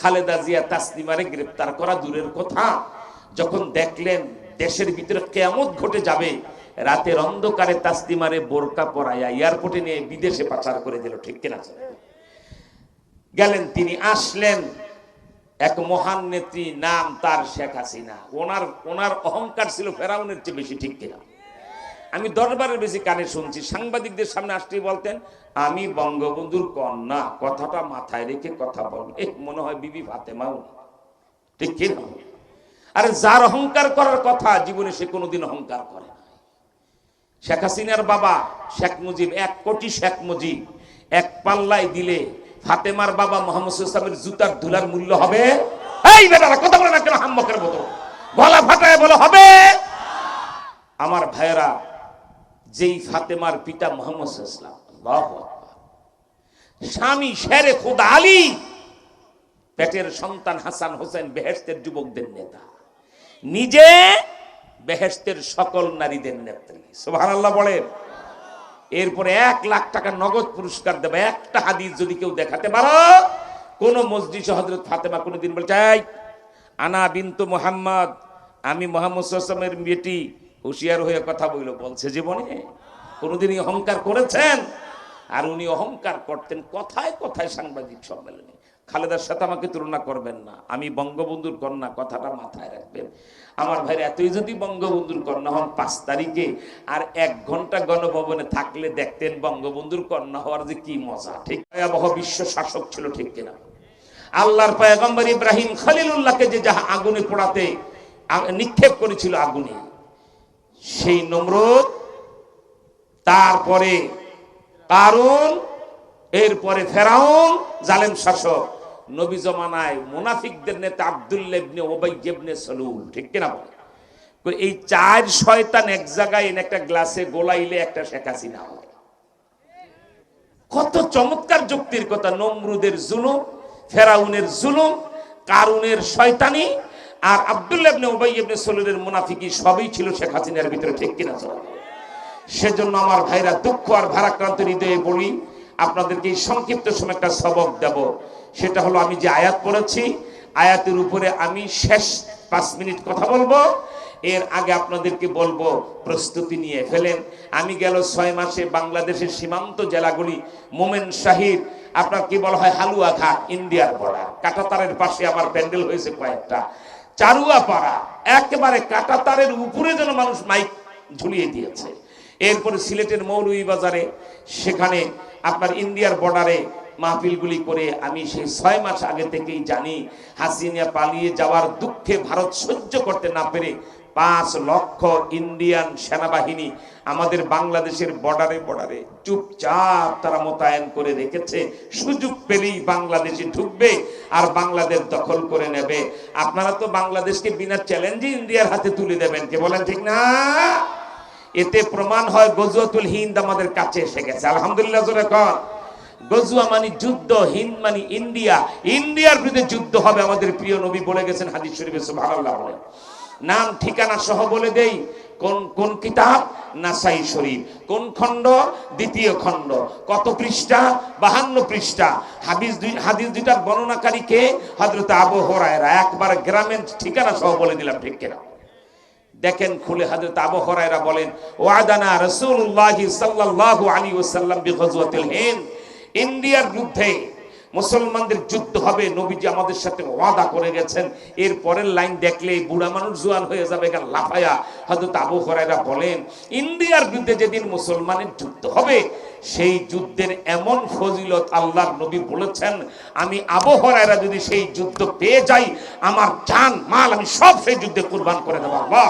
খালেদা জিয়া তাসলিমারে গ্রেফতার করা দূরের কথা, যখন দেখলেন দেশের ভিতরে কিয়ামত ঘটে যাবে, রাতের অন্ধকারে তাসলিমারে বোরকা পরাইয়া এয়ারপোর্টে নিয়ে বিদেশে পাচার করে দিল, ঠিক কিনা? গেলেন, তিনি আসলেন, এক মহান নেত্রী, নাম তার শেখ হাসিনা। ওনার অহংকার ছিল ফেরাউনের চেয়ে বেশি, ঠিক কিনা? আমি দরবারের বেশি কানে শুনছি, সাংবাদিকদের সামনে আসতেই বলতেন, আমি বঙ্গবন্ধুর কন্যা, কথাটা মাথায় রেখে কথা বলবেন। মনে হয় বিবি ফাতেমাও, ঠিক কিনা? আরে যার অহংকার করার কথা, জীবনে সে কোনোদিন অহংকার করে না। শেখ হাসিনার বাবা শেখ মুজিব, 1 কোটি শেখ মুজিব এক পাল্লায় দিলে ফাতেমার বাবা মোহাম্মদ ইসলামের জুতার ধুলার মূল্য হবে? এই বেটারা কথা বলে না কেন? হাম্মকের মতো গলা ফাটায় বলে হবে। আমার ভাইয়েরা, যেই ফাতেমার পিতা মোহাম্মদ ইসলাম, আল্লাহু আকবার, স্বামী শেরে খোদা আলী, পেটের সন্তান হাসান হোসেন, বেহেশতের যুবকদের নেতা, নিজে বেহেশতের সকল নারীদের নেত্রী, সুবহানাল্লাহ বলেন। এরপরে 1 লাখ টাকা নগদ পুরস্কার দেবে একটা হাদিস যদি কেউ দেখাতে পারো। কোন মসজিদে হযরত ফাতেমা কোনদিন বলছে, এই আনা বিনতু মুহাম্মদ, আমি মুহাম্মদ সাল্লাল্লাহু আলাইহি ওয়াসাল্লামের বেটি, হুঁশিয়ার হয়ে কথা বলছে জীবনে? কোনদিনই অহংকার করেছেন? আর উনি অহংকার করতেন কথায় কথায় সাংবাদিক সম্মেলনে। খালেদার সাথে আমাকে তুলনা করবেন না, আমি বঙ্গবন্ধুর কন্যা, কথাটা মাথায় রাখবেন। আমার ভাইরা, এতই যদি বঙ্গবন্ধুর কন্যা হন 5 তারিখে আর 1 ঘন্টা গণভবনে থাকলে দেখতেন বঙ্গবন্ধুর কন্যা হওয়ার যে কি মজা, ঠিক? ভয়াবহ বিশ্ব শাসক ছিল, ঠিক কিনা? আল্লাহর পয়গম্বর ইব্রাহিম খলিলুল্লাহকে যে আগুনে পোড়াতে নিক্ষেপ করেছিল, আগুনে, সেই নমরুদ, তারপরে কারুন, এরপরে ফেরাউন, জালেম শাসক, নবী জমানায় মুনাফিকদের নেতা আব্দুল্লাহ ইবনে উবাই ইবনে সালুল, ঠিক কিনা? এই 4 শয়তান এক জায়গায় এনে একটা গ্লাসে গোলাইলে একটা শেখ হাসিনা হয়। কত চমৎকার যুক্তির কথা! নমরুদের জুলুম, ফেরাউনের জুলুম, কারুনের শয়তানি, আর আব্দুল্লাহ ইবনে উবাই ইবনে সালুলের মুনাফিকি, সবই ছিল শেখ হাসিনার ভিতরে, ঠিক কিনা? সেজন্য আমার ভাইরা, দুঃখ আর ভারাক্রান্ত হৃদয়ে বলি, আপনাদেরকে সংক্ষিপ্ত সময় একটা সবক দেব। সেটা হলো, আমি যে আয়াত পড়েছি, আয়াতের উপরে আমি শেষ 5 মিনিট কথা বলবো। এর আগে আপনাদেরকে বলবো, প্রস্তুতি নিয়ে ফেলেন। আমি গেল 6 মাসে বাংলাদেশের সীমান্ত জেলাগুলি, মোমেন শাহিদ, আপনার কি বলা হয়, হালুয়াঘাট, ইন্ডিয়ার বর্ডার, কাঁটাতারের পাশে আমার প্যান্ডেল হয়েছে কয়েকটা, চারুয়াপাড়া, একেবারে কাঁটাতারের উপরে যেন মানুষ মাইক ঝুলিয়ে দিয়েছে। এরপরে সিলেটের মৌলভীবাজারে, সেখানে আপনার ইন্ডিয়ার বর্ডারে মাহফিলগুলি করে আমি সেই 6 মাস আগে থেকেই জানি, হাসিনা পালিয়ে যাওয়ার দুঃখে ভারত সহ্য করতে না পেরে 5 লক্ষ ইন্ডিয়ান সেনাবাহিনী আমাদের বাংলাদেশের বর্ডারে চুপচাপ তারা মোতায়েন করে রেখেছে। সুযোগ পেলেই বাংলাদেশে ঢুকবে আর বাংলাদেশ দখল করে নেবে। আপনারা তো বাংলাদেশকে বিনা চ্যালেঞ্জে ইন্ডিয়ার হাতে তুলে দেবেন, কে বলেন ঠিক না? এতে প্রমাণ হয় গজওয়াতুল হিন্দ আমাদের কাছে এসে গেছে, আলহামদুলিল্লাহ। জোরে কর। গজওয়া মানে যুদ্ধ, হিন্দ মানে ইন্ডিয়া, ইন্ডিয়ার বিরুদ্ধে যুদ্ধ হবে। আমাদের প্রিয় নবী বলে গেছেন হাদিস শরীফে, সুবহানাল্লাহ বলে। নাম ঠিকানা সহ বলে দেই, কোন কিতাব? নাসাই শরীফ। কোন খণ্ড? 2য় খণ্ড। কত পৃষ্ঠা? 52 পৃষ্ঠা। হাদিস দুইটার বর্ণনাকারী কে? হযরত আবু হুরায়রা। একবার গ্রামের ঠিকানা সহ বলে দিলাম, ঠিক কিনা? দেখেন খুলে, হযরত আবু হুরায়রা বলেন, ওয়াদানা রাসূলুল্লাহ সাল্লাল্লাহু আলাইহি ওয়াসাল্লাম বিগজওয়াতিল হিন্দ, ইন্ডিয়ার বিরুদ্ধে মুসলমানদের যুদ্ধ হবে, নবীজি আমাদের সাথে ওয়াদা করে গেছেন। এর পরের লাইন দেখলে বুড়া মানুষ জোয়ান হয়ে যাবে গা লাফায়া। হযরত আবু হুরায়রা বলেন, ইন্ডিয়ার বিরুদ্ধে যেদিন মুসলমানের যুদ্ধ হবে, সেই যুদ্ধের এমন ফজিলত আল্লাহর নবী বলেছেন, আমি আবু হুরায়রা যদি সেই যুদ্ধ পেয়ে যাই, আমার জান মাল আমি সব সেই যুদ্ধে কুরবান করে দেব। আল্লাহ।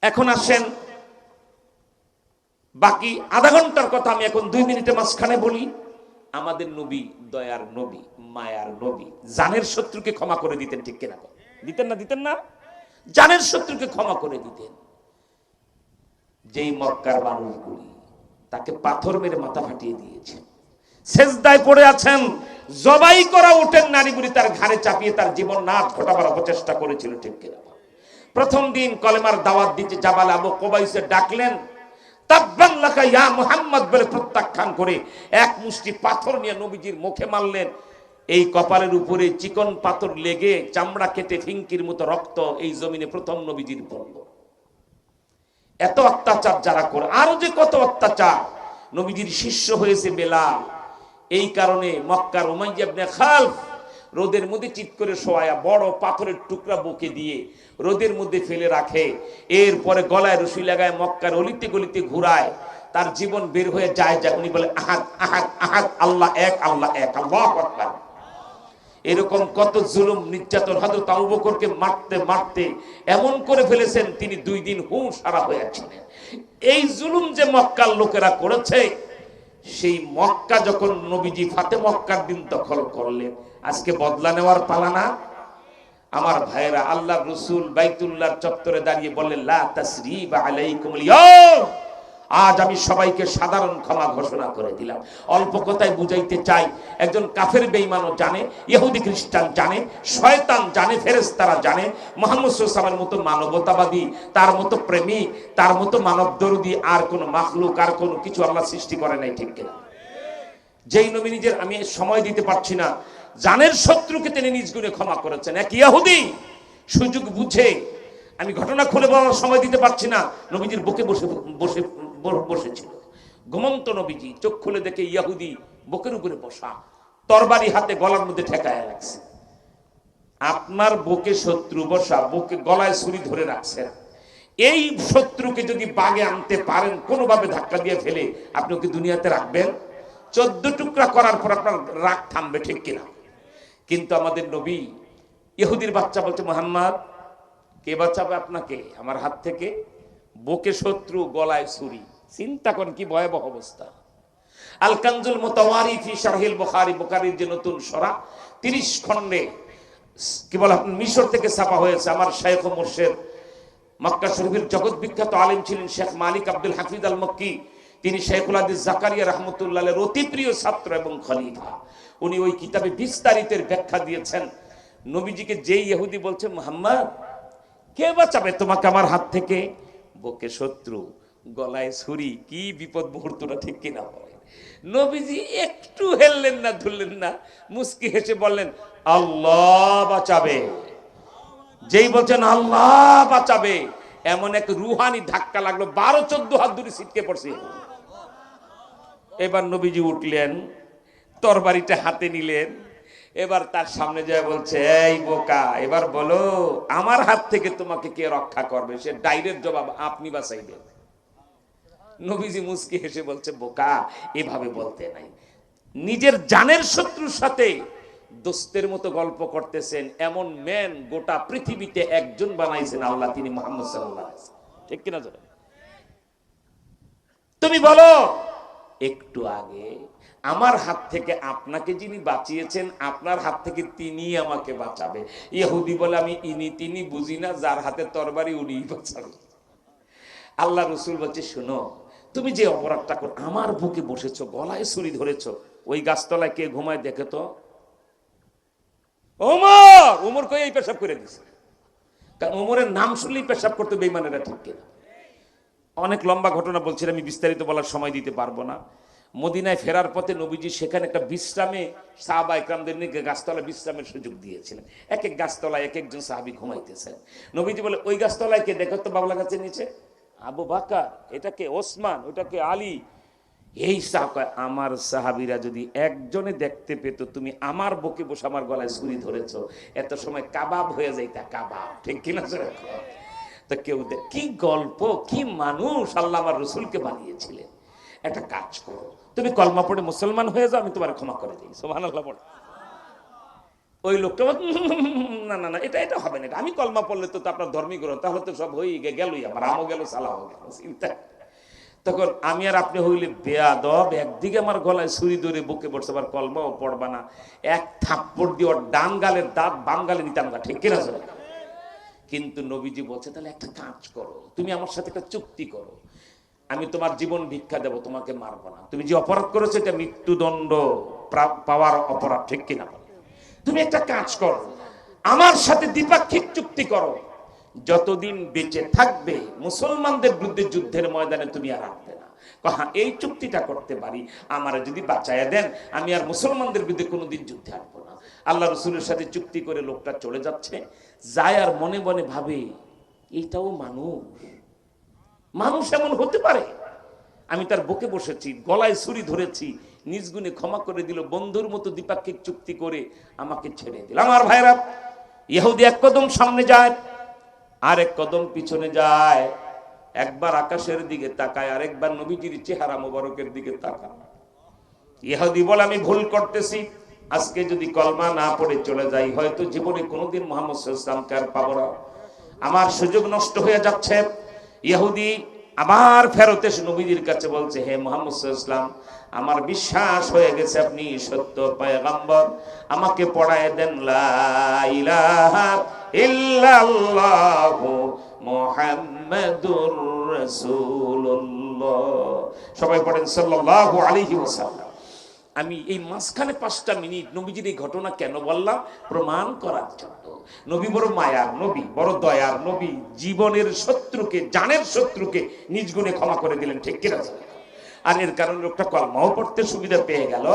এখন আসেন, বাকি আধা ঘন্টার কথা আমি এখন 2 মিনিটে মাঝখানে বলি। আমাদের নবী দয়ার নবী, মায়ার নবী, জানের শত্রুকে ক্ষমা করে দিতেন, ঠিক কিনা? দিতেন না? জানের শত্রুকে ক্ষমা করে দিতেন। যেই মক্কার মানুষগুলি তাকে পাথর মেরে মাথা ফাটিয়ে দিয়েছে, সেজদায় পড়ে আছেন, জবাই করা উটের নারীগুলি তার ঘাড়ে চাপিয়ে তার জীবন নাশ ঘটাবার অপচেষ্টা করেছিল, ঠিক কিনা? প্রথম দিন কলেমার দাওয়াত দিতে জাবাল আবু কুবাইসে ডাকলেন, তাব্বান লাকা ইয়া মুহাম্মদ বলে প্রত্যাখ্যান করে 1 মুষ্টি পাথর নিয়ে নবীজির মুখে মারলেন। এই কপালের উপরে চিকন পাথর লেগে চামড়া কেটে ফিঙ্কির মতো রক্ত এই জমিনে প্রথম নবীজির পড়ল। এত অত্যাচার যারা করে, আরো যে কত অত্যাচার। নবীজির শিষ্য হয়েছে বেলাল, এই কারণে মক্কার উমাইয়া ইবনে খালফ রোদের মধ্যে চিৎ করে শোয়া বড় পাথরের টুকরা বুকে দিয়ে রোদের মধ্যে ফেলে রাখে, এরপরে গলায় রশি লাগায় মক্কার অলিতে গলিতে ঘুরায়, তার জীবন বের হয়ে যায়। উনি বলে আহাদ আহাদ আহাদ, আল্লাহ এক, আল্লাহ এক, আল্লাহু আকবার। এরকম কত জুলুম নির্যাতন হযরত আবু বকরকে মারতে মারতে এমন করে ফেলেছেন তিনি 2 দিন হুঁশ হারা হয়েছিলেন। এই জুলুম যে মক্কার লোকেরা করেছে, সেই মক্কা যখন নবীজি ফাতে মক্কার দিন দখল করলেন, আজকে বদলা নেওয়ার পালা না? আমার ভাইরা, আল্লাহর রাসূল বাইতুল্লাহর চত্বরে দাঁড়িয়ে বললেন লা তাসরিবা আলাইকুমুল ইয়াউম, আজ আমি সবাইকে সাধারণ ক্ষমা ঘোষণা করে দিলাম। অল্প কথায় বুঝাইতে চাই, একজন কাফের বেঈমানও জানে, ইহুদি খ্রিস্টান জানে, শয়তান জানে, ফেরেশতারা জানে, মুহাম্মদ সাল্লাল্লাহু আলাইহি ওয়াসাল্লামের মতো মানবতাবাদী, তার মতো প্রেমিক, তার মতো মানবদরদী আর কোনো মাখলুক, আর কোনো কিছু আল্লাহ সৃষ্টি করে নাই, ঠিক কিনা? যেই নবী নিজের, আমি সময় দিতে পারছি না, জানের শত্রুকে তিনি নিজ গুণে ক্ষমা করেছেন। এক ইহুদি সুযোগ বুঝে, আমি ঘটনা খুলে বলার সময় দিতে পারছি না, নবীজির বুকে বসে বসে বসেছিল ঘুমন্ত নবীজি। চোখ খুলে দেখে ইহুদি বুকের উপরে বসা, তরবারি হাতে গলার মধ্যে ঠেকায় রাখছে। আপনার বুকে শত্রু বসা, বুকে গলায় ছুরি ধরে রাখছেন, এই শত্রুকে যদি বাগে আনতে পারেন, কোনোভাবে ধাক্কা দিয়ে ফেলে, আপনি ওকে দুনিয়াতে রাখবেন? 14 টুকরা করার পর আপনার রাগ থামবে, ঠিক কিনা? কিন্তু আমাদের নবী, ইহুদির বাচ্চা বলছে মুহাম্মদ, কে বাঁচাবে আপনাকে আমার হাত থেকে? বুকে শত্রু, গলায় ছুরি। চিন্তা করেন কি ভয়াবহ অবস্থা। আল কানজুল মুতাওয়ারি ফি শারহিল বুখারী, বুখারীর যে নতুন সরা 30 খণ্ডে কি বলে মিশর থেকে ছাপা হয়েছে। আমার শাইখ ও মুর্শিদ, মক্কা শরীফের জগৎ বিখ্যাত আলেম ছিলেন শেখ মালিক আব্দুল হাফিজ আল মক্কি, তিনি শাইখুল হাদিস জাকারিয়া রাহমাতুল্লাহর অতি প্রিয় ছাত্র এবং খলিফা। উনি ওই কিতাবে বিস্তারিতের ব্যাখ্যা দিয়েছেন। নবীজিকে যেই ইহুদি বলছে মুহাম্মদ, কে বাঁচাবে তোমাকে আমার হাত থেকে? বুকে শত্রু, গলায় ছুরি, কি বিপদ মুহূর্তটা, ঠিক কিনা বলেন? নবীজি একটু হেললেন না, ধরলেন না, মুস্কি হেসে বললেন আল্লাহ বাঁচাবে। যেই বলছেন আল্লাহ বাঁচাবে, এমন এক রুহানি ধাক্কা লাগলো, 12-14 হাত দূরে ছিটকে পড়ছে। এবার নবীজি উঠলেন, তরবারিটা হাতে নিলেন, এবার তার সামনে যায় বলছে এই বোকা, এবার বলো আমার হাত থেকে তোমাকে কে রক্ষা করবে? সে ডাইরেক্ট জবাব, আপনি বাঁচাইবেন। নবীজি মুস্কি হেসে বলছে বোকা, এভাবে বলতে নাই। নিজের জানের শত্রুর সাথে দোস্তের মতো গল্প করতেছেন, এমন ম্যান গোটা পৃথিবীতে একজন বানাইছেন আল্লাহ, তিনি মুহাম্মদ সাল্লাল্লাহু আলাইহি ওয়াসাল্লাম, ঠিক কিনা? তুমি বলো, একটু আগে আমার হাত থেকে আপনাকে যিনি বাঁচিয়েছেন, আপনার হাত থেকে তিনি আমাকে বাঁচাবে। ইহুদি বলে আমি ইনি তিনি বুঝি না, যার হাতে তরবারি উনিই বাঁচাবে। আল্লাহ রাসূল বলছে শোনো, তুমি যে অপরাধটা করো, আমার বুকে বসেছো, গলায় ছুরি ধরেছো, ওই গাছতলায় কে ঘুমায় দেখে তো? ওমর কই এই পেশাব করে দিছে, কারণ ওমরের নাম শুনলেই পেশাব করতে বেঈমানেরা, ঠিক কিনা? অনেক লম্বা ঘটনা বলছিলাম, আমি বিস্তারিত বলার সময় দিতে পারবো না। মদিনায় ফেরার পথে নবীজি সেখানে একটা বিশ্রামে সাহাবা ইকরামদের নিয়ে গাছতলায় বিশ্রামের সুযোগ দিয়েছিলেন। এক এক গাছতলায় এক একজন সাহাবী ঘুমাইতেছেন। নবীজি বলে ওই গাছতলায় কে দেখো তো বাবলা গাছের নিচে? আবু বকর, এটাকে ওসমান, ওটাকে আলী। এই সাহাবা, আমার সাহাবীরা যদি একজনে দেখতে পেত তুমি আমার বুকে বসে আমার গলায় ছুরি ধরেছো, এত সময় কাবাব হয়ে যাইতা, কাবাব, ঠিক কিনা? তা কেউ কি গল্প, কি মানুষ আল্লাহ আমার রাসূলকে বানিয়েছিলেন। একটা কাজ করো, তুমি কলমা পড়ে মুসলমান হয়ে যাও, আমি তোমার ক্ষমা করে দিই। সুবহানাল্লাহ বল। ওই লোকটা না না না, এটা এটা হবে না, আমি কলমা পড়লে তো আপনার ধর্মী গ্রহণ, তাহলে তো সব হয়ে গেলই, আমার আমও গেল, সালাও গেল, চিন্তা। তখন আমি আর আপনি হইলে বেয়াদব, একদিকে আমার গলায় ছুরি ধরে বুকে পড়ছে, আবার কলমাও পড়বা না, এক থাপ্পড় দিয়ে ওর ডান গালের দাঁত বাম গালে নিতাম না, ঠিক কিনা? কিন্তু নবীজি বলছে তাহলে একটা কাজ করো, তুমি আমার সাথে একটা চুক্তি করো, আমি তোমার জীবন ভিক্ষা দেব, তোমাকে মারবো না। তুমি যে অপরাধ করেছো এটা মৃত্যুদণ্ড পাওয়ার অপরাধ, ঠিক কিনা? তুমি একটা কাজ করো, আমার সাথে দ্বিপাক্ষিক চুক্তি করো, যতদিন বেঁচে থাকবে মুসলমানদের বিরুদ্ধে যুদ্ধের ময়দানে তুমি আর আসবে না। হ্যাঁ, এই চুক্তিটা করতে পারি, আমারে যদি বাঁচাইয়া দেন আমি আর মুসলমানদের বিরুদ্ধে কোনোদিন যুদ্ধে আসবো না। আল্লাহ রাসূলের সাথে চুক্তি করে লোকটা চলে যাচ্ছে, যায় আর মনে মনে ভাবে এইটাও মানুষ, মানুষ এমন হতে পারে? আমি তার বুকে বসেছি, গলায় ছুরি ধরেছি, নিজ গুণে ক্ষমা করে দিল, বন্ধুর মতো দ্বিপাক্ষিক চুক্তি করে আমাকে ছেড়ে দিল। আমার ভাইরা, ইহুদি এক কদম সামনে যায়, আর এক কদম পিছনে যায়, একবার আকাশের দিকে তাকায়, আর একবার নবীজির চেহারা মোবারকের দিকে তাকায়। ইহুদি বলে, আমি ভুল করতেছি, আজকে যদি কলমা না পড়ে চলে যাই, হয়তো জীবনে কোনোদিন মুহাম্মদ সাল্লাল্লাহু আলাইহি ওয়াসাল্লামকে আর পাবো না, আমার সুযোগ নষ্ট হয়ে যাচ্ছে। ইহুদি আবার ফেরত এসে নবীজির কাছে বলছে, হে মুহাম্মদ সাল্লাল্লাহু আলাইহি ওয়াসাল্লাম, আমার বিশ্বাস হয়ে গেছে আপনি সত্য পয়গম্বর, আমাকে পড়ায় দেন লা ইলাহা ইল্লাল্লাহু মুহাম্মাদুর রাসূলুল্লাহ। সবাই পড়েন সাল্লাল্লাহু আলাইহি ওয়াসাল্লাম। আমি এই মাঝখানে 5টা মিনিট নবীজির এই ঘটনা কেন বললাম? প্রমাণ করার জন্য। নবী বড় মায়ার নবী, বড় দয়ার নবী, জীবনের শত্রুকে, জানের শত্রুকে নিজ গুণে ক্ষমা করে দিলেন, ঠিক কিনা? আর এর কারণে লোকটা কলমাও পড়তে সুবিধা পেয়ে গেল।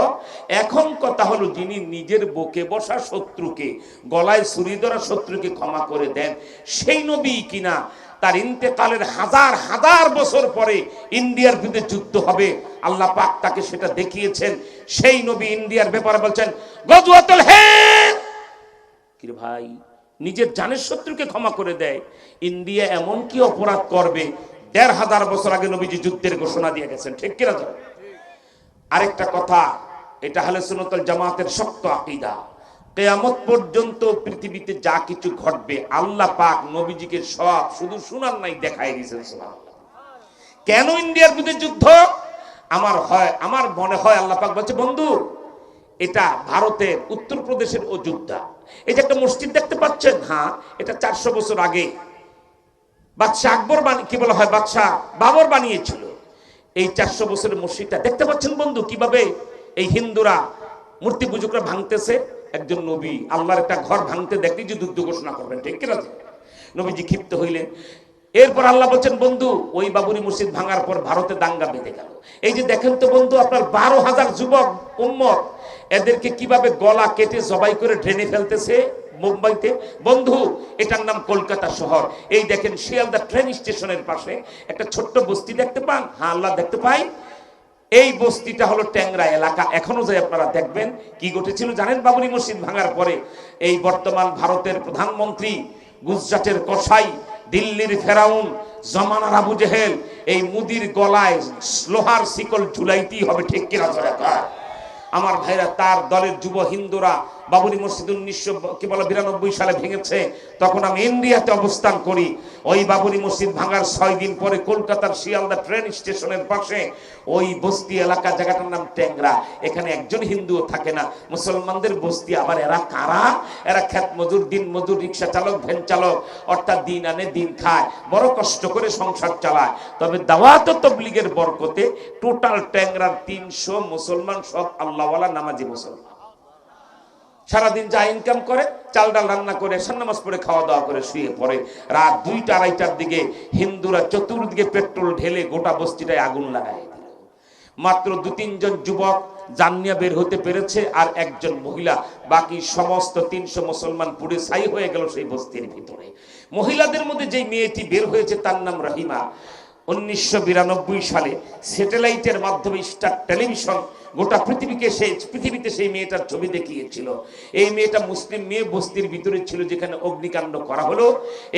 এখন কথা হলো, যিনি নিজের বুকে বসা শত্রুকে, গলায় ছুরি ধরা শত্রুকে ক্ষমা করে দেন, সেই নবী কিনা তার ইন্তেকালের হাজার হাজার বছর পরে ইন্ডিয়ার বিরুদ্ধে যুদ্ধ হবে, আল্লাহ পাক তাকে সেটা দেখিয়েছেন। সেই নবী ইন্ডিয়ার ব্যাপারে বলছেন, গজওয়াতুল হিন্দ। কি ভাই, নিজের জানের শত্রুকে ক্ষমা করে দেয়? ইন্ডিয়া এমন কি অপরাধ করবে? 1500 বছর আগে নবীজি যুদ্ধের ঘোষণা দিয়ে গেছেন, ঠিক কিনা? আরেকটা কথা, এটা আহলে সুন্নাত ওয়াল জামাতের শক্ত আকীদা। কিয়ামত পর্যন্ত পৃথিবীতে যা কিছু ঘটবে, আল্লাহ পাক নবীজিকে সব শুধু শোনার নাই, দেখাই দিয়েছেন। সুবহানাল্লাহ। কেন ইন্ডিয়ার বিরুদ্ধে যুদ্ধ? আমার মনে হয় আল্লাহ পাক বলছে, বন্ধু, এটা ভারতের উত্তরপ্রদেশের অযোধ্যা। এই যে একটা মসজিদ দেখতে পাচ্ছেন, হ্যাঁ, এটা 400 বছর আগে বাদশাহ আকবর কি বলা হয়, বাদশাহ বাবর বানিয়েছিল। এই 400 বছরের মসজিদটা দেখতে পাচ্ছেন বন্ধু, কিভাবে এই হিন্দুরা, মূর্তি পূজকরা ভাঙতেছে। একজন নবী আল্লাহর একটা ঘর ভাঙতে দেখলেই যে যুদ্ধ ঘোষণা করবেন, ঠিক কিনা? নবীজি ক্ষিপ্ত হইলেন। এরপর আল্লাহ বলছেন, বন্ধু, ওই বাবরি মসজিদ ভাঙার পর ভারতে দাঙ্গা বেঁধে গেল। এই যে দেখেন তো বন্ধু, আপনার 12,000 যুবক উম্মত, এদেরকে কিভাবে গলা কেটে জবাই করে ড্রেনে ফেলতেছে মুম্বাইতে। বন্ধু, এটার নাম কলকাতা শহর। এই দেখেন শিয়ালদা ট্রেন স্টেশনের পাশে একটা ছোট্ট বস্তি দেখতে পান? হ্যাঁ, আল্লাহ দেখতে পাই। এই বস্তিটা হলো ট্যাংরা এলাকা। এখনো যাই আপনারা দেখবেন কি ঘটেছিল জানেন? বাবরি মসজিদ ভাঙার পরে এই বর্তমান ভারতের প্রধানমন্ত্রী, গুজরাটের কসাই, দিল্লির ফেরাউন, জমানার আবু জেহেল, এই মুদির গলায় লোহার শিকল ঝুলাইতেই হবে, ঠিক কিনা? আমার ভাইরা, তার দলের যুব হিন্দুরা বাবরি মসজিদ 1992 সালে ভেঙেছে। তখন আমি ইন্ডিয়াতে অবস্থান করি। ওই বাবরি মসজিদ ভাঙার 6 দিন পরে কলকাতার শিয়ালদা ট্রেন স্টেশনের পাশে ওই বস্তি এলাকা, জায়গাটার নাম ট্যাংরা। এখানে একজন হিন্দুও থাকে না, মুসলমানদের বস্তি। আবার এরা কারা? এরা খেত মজুর, দিন মজুর, রিক্সা চালক, ভ্যান চালক, অর্থাৎ দিন আনে দিন খায়, বড় কষ্ট করে সংসার চালায়। তবে দাওয়াত ও তাবলীগের বরকতে টোটাল ট্যাংরার 300 মুসলমান সব আল্লাহওয়ালা নামাজি মুসলমান। সারাদিন যা ইনকাম করে, চাল ডাল রান্না করে, নামাজ পড়ে, খাওয়া দাওয়া করে শুয়ে পড়ে। রাত 2টা-2:30টার দিকে হিন্দুরা চতুর্দিকে পেট্রোল ঢেলে গোটা বস্তিটায় আগুন লাগায় দিল। মাত্র 2-3 জন যুবক জানিয়া বের হতে পেরেছে, আর একজন মহিলা। বাকি সমস্ত 300 মুসলমান পুড়ে ছাই হয়ে গেল সেই বস্তির ভিতরে। মহিলাদের মধ্যে যেই মেয়েটি বের হয়েছে তার নাম রহিমা। 1992 সালে স্যাটেলাইটের মাধ্যমে স্টার টেলিভিশন গোটা পৃথিবীতে সেই মেয়েটার ছবি দেখিয়েছিল। এই মেয়েটা মুসলিম মেয়ে, বস্তির ভিতরে ছিল যেখানে অগ্নিকাণ্ড করা হলো।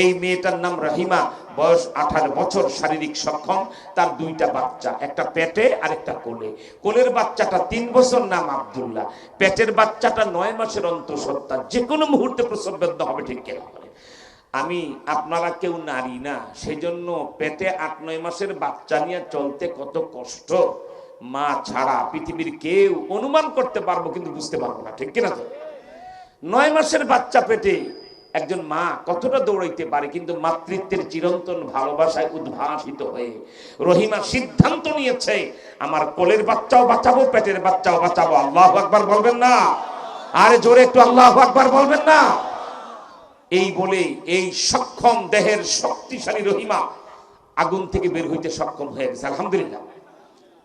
এই মেয়েটার নাম রহিমা, বয়স 18 বছর, শারীরিক সক্ষম, তার 2টা বাচ্চা, একটা পেটে আর একটা কোলে। কোলের বাচ্চাটা 3 বছর, নাম আব্দুল্লাহ। পেটের বাচ্চাটা 9 মাসের অন্তঃসত্ত্বা, যে কোনো মুহূর্তে প্রসব বেদনা হবে, ঠিক কিনা? আমি আপনারা কেউ নারী না, সেই জন্য পেটে 8-9 মাসের বাচ্চা নিয়ে চলতে কত কষ্ট, মা ছাড়া পৃথিবীর কেউ অনুমান করতে পারবো কিন্তু বুঝতে পারবো না, ঠিক কিনা? 9 মাসের বাচ্চা পেটে একজন মা কতটা দৌড়াইতে পারে, কিন্তু মাতৃত্বের চিরন্তন ভালোবাসায় উদ্ভাসিত হয়ে রহিমা সিদ্ধান্ত নিয়েছে, আমার কোলের বাচ্চাও বাঁচাবো, পেটের বাচ্চাও বাঁচাবো। আল্লাহু আকবার বলবেন না? আরে জোরে একটু আল্লাহু আকবার বলবেন না? এই বলে এই সক্ষম দেহের শক্তিশালী রহিমা আগুন থেকে বের হইতে সক্ষম হয়ে গেছে। আলহামদুলিল্লাহ,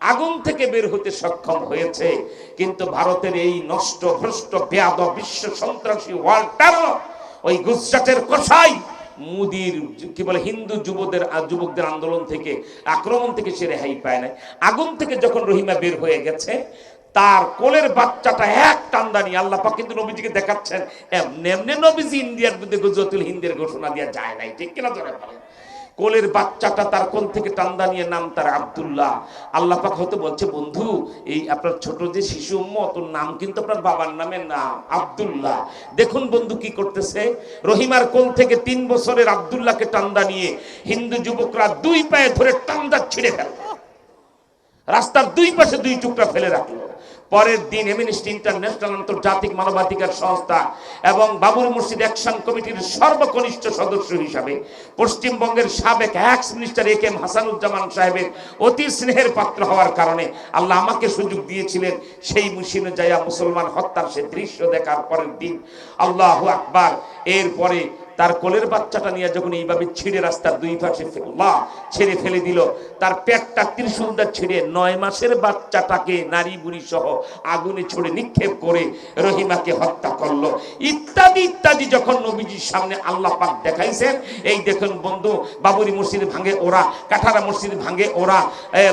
আগুন থেকে বের হতে সক্ষম হয়েছে। কিন্তু ভারতের এই নষ্ট ভ্রষ্ট বেয়াদব বিশ্ব সন্ত্রাসী ওয়ার্ল্ড টেরর, ওই গুজরাটের কসাই মুদির কি বলে হিন্দু যুবকদের আন্দোলন থেকে, আক্রমণ থেকে সে রেহাই পায় নাই। আগুন থেকে যখন রহিমা বের হয়ে গেছে, তার কোলের বাচ্চাটা এক টান্দানি, আল্লাহ পাক কিন্তু নবীজিকে দেখাচ্ছেন এমনি এমনি নবীজি ইন্ডিয়ার বিরুদ্ধে গজওয়াতুল হিন্দের ঘোষণা দেওয়া যায় নাই, ঠিক কিনা ধরে বলেন। কোলের বাচ্চাটা তার কোল থেকে টান্দা নিয়ে, নাম তার আব্দুল্লাহ। আল্লাহ পাক হয়তো বলছে, বন্ধু এই আপনার ছোট যে শিশু উম্মত, ওর নাম কিন্তু আপনার বাবার নামের নাম আব্দুল্লাহ। দেখুন বন্ধু কি করতেছে, রহিমার কোল থেকে 3 বছরের আব্দুল্লাহকে টান্দা নিয়ে হিন্দু যুবকরা 2 পায়ে ধরে টান্দা ছিঁড়ে ফেলল, রাস্তার 2 পাশে 2 টুকরা ফেলে রাখলো। পরের দিন অ্যামনেস্টি ইন্টারন্যাশনাল, আন্তর্জাতিক মানবাধিকার সংস্থা এবং বাবরি মসজিদ অ্যাকশন কমিটির সর্বকনিষ্ঠ সদস্য হিসাবে পশ্চিমবঙ্গের সাবেক এক্স মিনিস্টার এ.কে.এম. হাসানুজ্জামান সাহেবের অতি স্নেহের পাত্র হওয়ার কারণে আল্লাহ আমাকে সুযোগ দিয়েছিলেন সেই মুসিনে যাইয়া মুসলমান হত্যার সে দৃশ্য দেখার পরের দিন। আল্লাহু আকবার। এরপরে তার কোলের বাচ্চাটা নিয়ে যখন এইভাবে ছিঁড়ে রাস্তার 2 পাশে ছেড়ে ফেলে দিল, তার পেটটা ত্রিশূলটা ছিঁড়ে 9 মাসের বাচ্চাটাকে নারী বুড়ি সহ আগুনে ছুড়ে নিক্ষেপ করে রহিমাকে হত্যা করলো, ইত্যাদি ইত্যাদি যখন নবীজির সামনে আল্লাহ পাক দেখাইছেন। এই দেখুন বন্ধু, বাবরি মসজিদ ভাঙে ওরা, কাঠারা মসজিদ ভাঙে ওরা,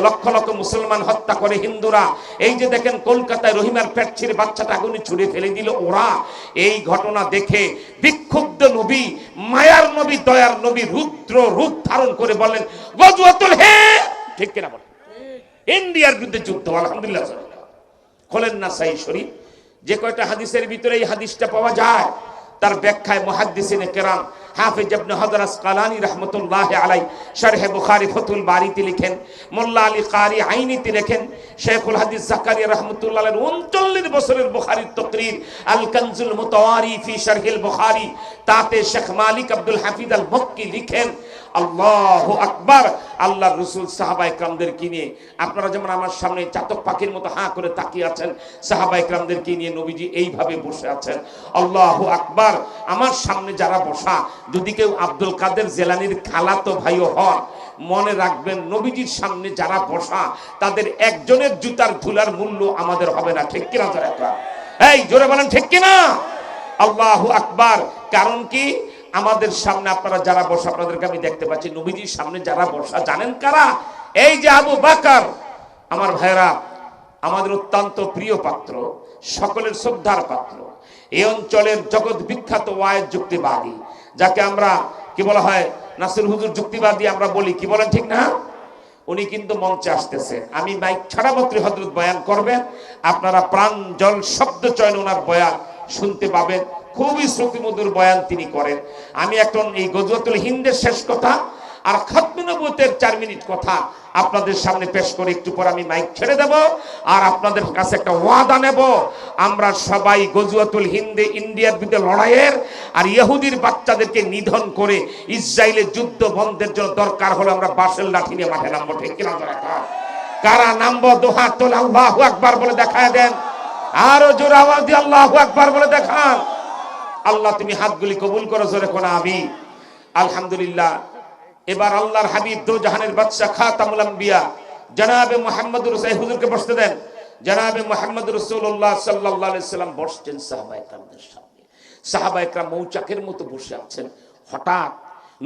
লক্ষ লক্ষ মুসলমান হত্যা করে হিন্দুরা। এই যে দেখেন কলকাতায় রহিমার পেট ছিঁড়ে বাচ্চাটা আগুনে ছুড়ে ফেলে দিল ওরা। এই ঘটনা দেখে বিক্ষুব্ধ নবী, মায়ার নবী, দয়ার নবী রুদ্র রূপ ধারণ করে বললেন, গজওয়াতুল হিন্দ, ঠিক কিনা বলেন, ইন্ডিয়ার বিরুদ্ধে যুদ্ধ। আলহামদুলিল্লাহ। খোলেন নাসাই শরীফ, যে কয়টা হাদিসের ভিতরে এই হাদিসটা পাওয়া যায় তার ব্যাখ্যায় মুহাদ্দিসিনে কেরাম হাফেজ ইবনে হাজার আসকালানী রাহমাতুল্লাহ আলাইহি শরহে বুখারী ফাতুল বারীতে লিখেন, মোল্লা আলী কারি আইনীতে লেখেন, শেখুল হাদিস জাকারিয়া রাহমাতুল্লাহ আলাইহি 39 বছরের বুখারীর তাকরীর আল কানজুল মুতাওয়ারি ফি শরহিল বুখারী, তাতে শেখ মালিক আব্দুল হাফিজ আল মক্কি লিখেন, আল্লাহু আকবার। আল্লাহর রাসূল সাহাবায়ে কেরামদেরকে নিয়ে, আপনারা যেমন আমার সামনে চাতক পাখির মতো হাঁ করে তাকিয়ে আছেন, সাহাবায়ে কেরামদেরকে নিয়ে নবীজি এইভাবে বসে আছেন। আল্লাহু আকবার। আমার সামনে যারা বসা, যদি কেউ আব্দুল কাদের জেলানির খালাতো ভাইও হন, মনে রাখবেন নবীজির সামনে যারা বসা তাদের একজনের জুতার ধুলার মূল্য আমাদের হবে না, ঠিক কিনা? এই জোরে বলেন ঠিক কিনা? আল্লাহু আকবার। কারণ কি, আমাদের সামনে আপনারা যারা বসা, আপনাদেরকে আমি দেখতে পাচ্ছি, নবীজির সামনে যারা বসা জানেন কারা? এই যে আবু বকর, আমার ভাইরা, আমাদের অত্যন্ত প্রিয় পাত্র, সকলের শ্রদ্ধার পাত্র, এই অঞ্চলের জগৎ বিখ্যাত ওয়াইজ যুক্তিবাদী, যাকে আমরা কি বলা হয়, নাসির হুজুর যুক্তিবাদী আমরা বলি, কি বলেন ঠিক না? উনি কিন্তু মঞ্চে আসতেছে। আমি মাইক ছাড়া মাত্র হযরত বয়ান করবেন, আপনারা প্রাণ জল শব্দ চয়ন ওনার বয়ান শুনতে পাবেন। খুবই শ্রুতিমধুর বয়ান তিনি করেন। আমি এখন এই গজওয়াতুল হিন্দের শেষ কথা আর খাতমে নবুয়তের 4 মিনিট কথা আপনাদের সামনে পেশ করে একটু পর আমি মাইক ছেড়ে দেব। আর আপনাদের কাছে একটা ওয়াদা নেব, আমরা সবাই গজওয়াতুল হিন্দে ইন্ডিয়ার বিরুদ্ধে লড়াইয়ের আর ইহুদির বাচ্চাদেরকে নিধন করে ইসরায়েলের যুদ্ধ বন্ধের জন্য দরকার হলে আমরা বাঁশের লাঠি নিয়ে মাঠে নামবো, ঠিক কিনা? কারা নামবো? দুহাত তোলে আল্লাহু আকবার বলে দেখায় দেন, আরো জোরে আওয়াজ দিয়ে আল্লাহু আকবার বলে দেখান। আল্লাহ তুমি হাতগুলি কবুল করো, জোরে কোন আমিন। আলহামদুলিল্লাহ। এবার আল্লাহর হাবিব দো জাহানের বাদশা খাতামুল আম্বিয়া জনাবে মুহাম্মদ রাসূল, হুজুরকে বসতে দেন। জনাবে মুহাম্মদ রাসূলুল্লাহ সাল্লাল্লাহু আলাইহি সাল্লাম বসছেন সাহাবায়ে কেরামদের সামনে। সাহাবায়ে কেরাম মৌচাকের মতো বসে আছেন। হঠাৎ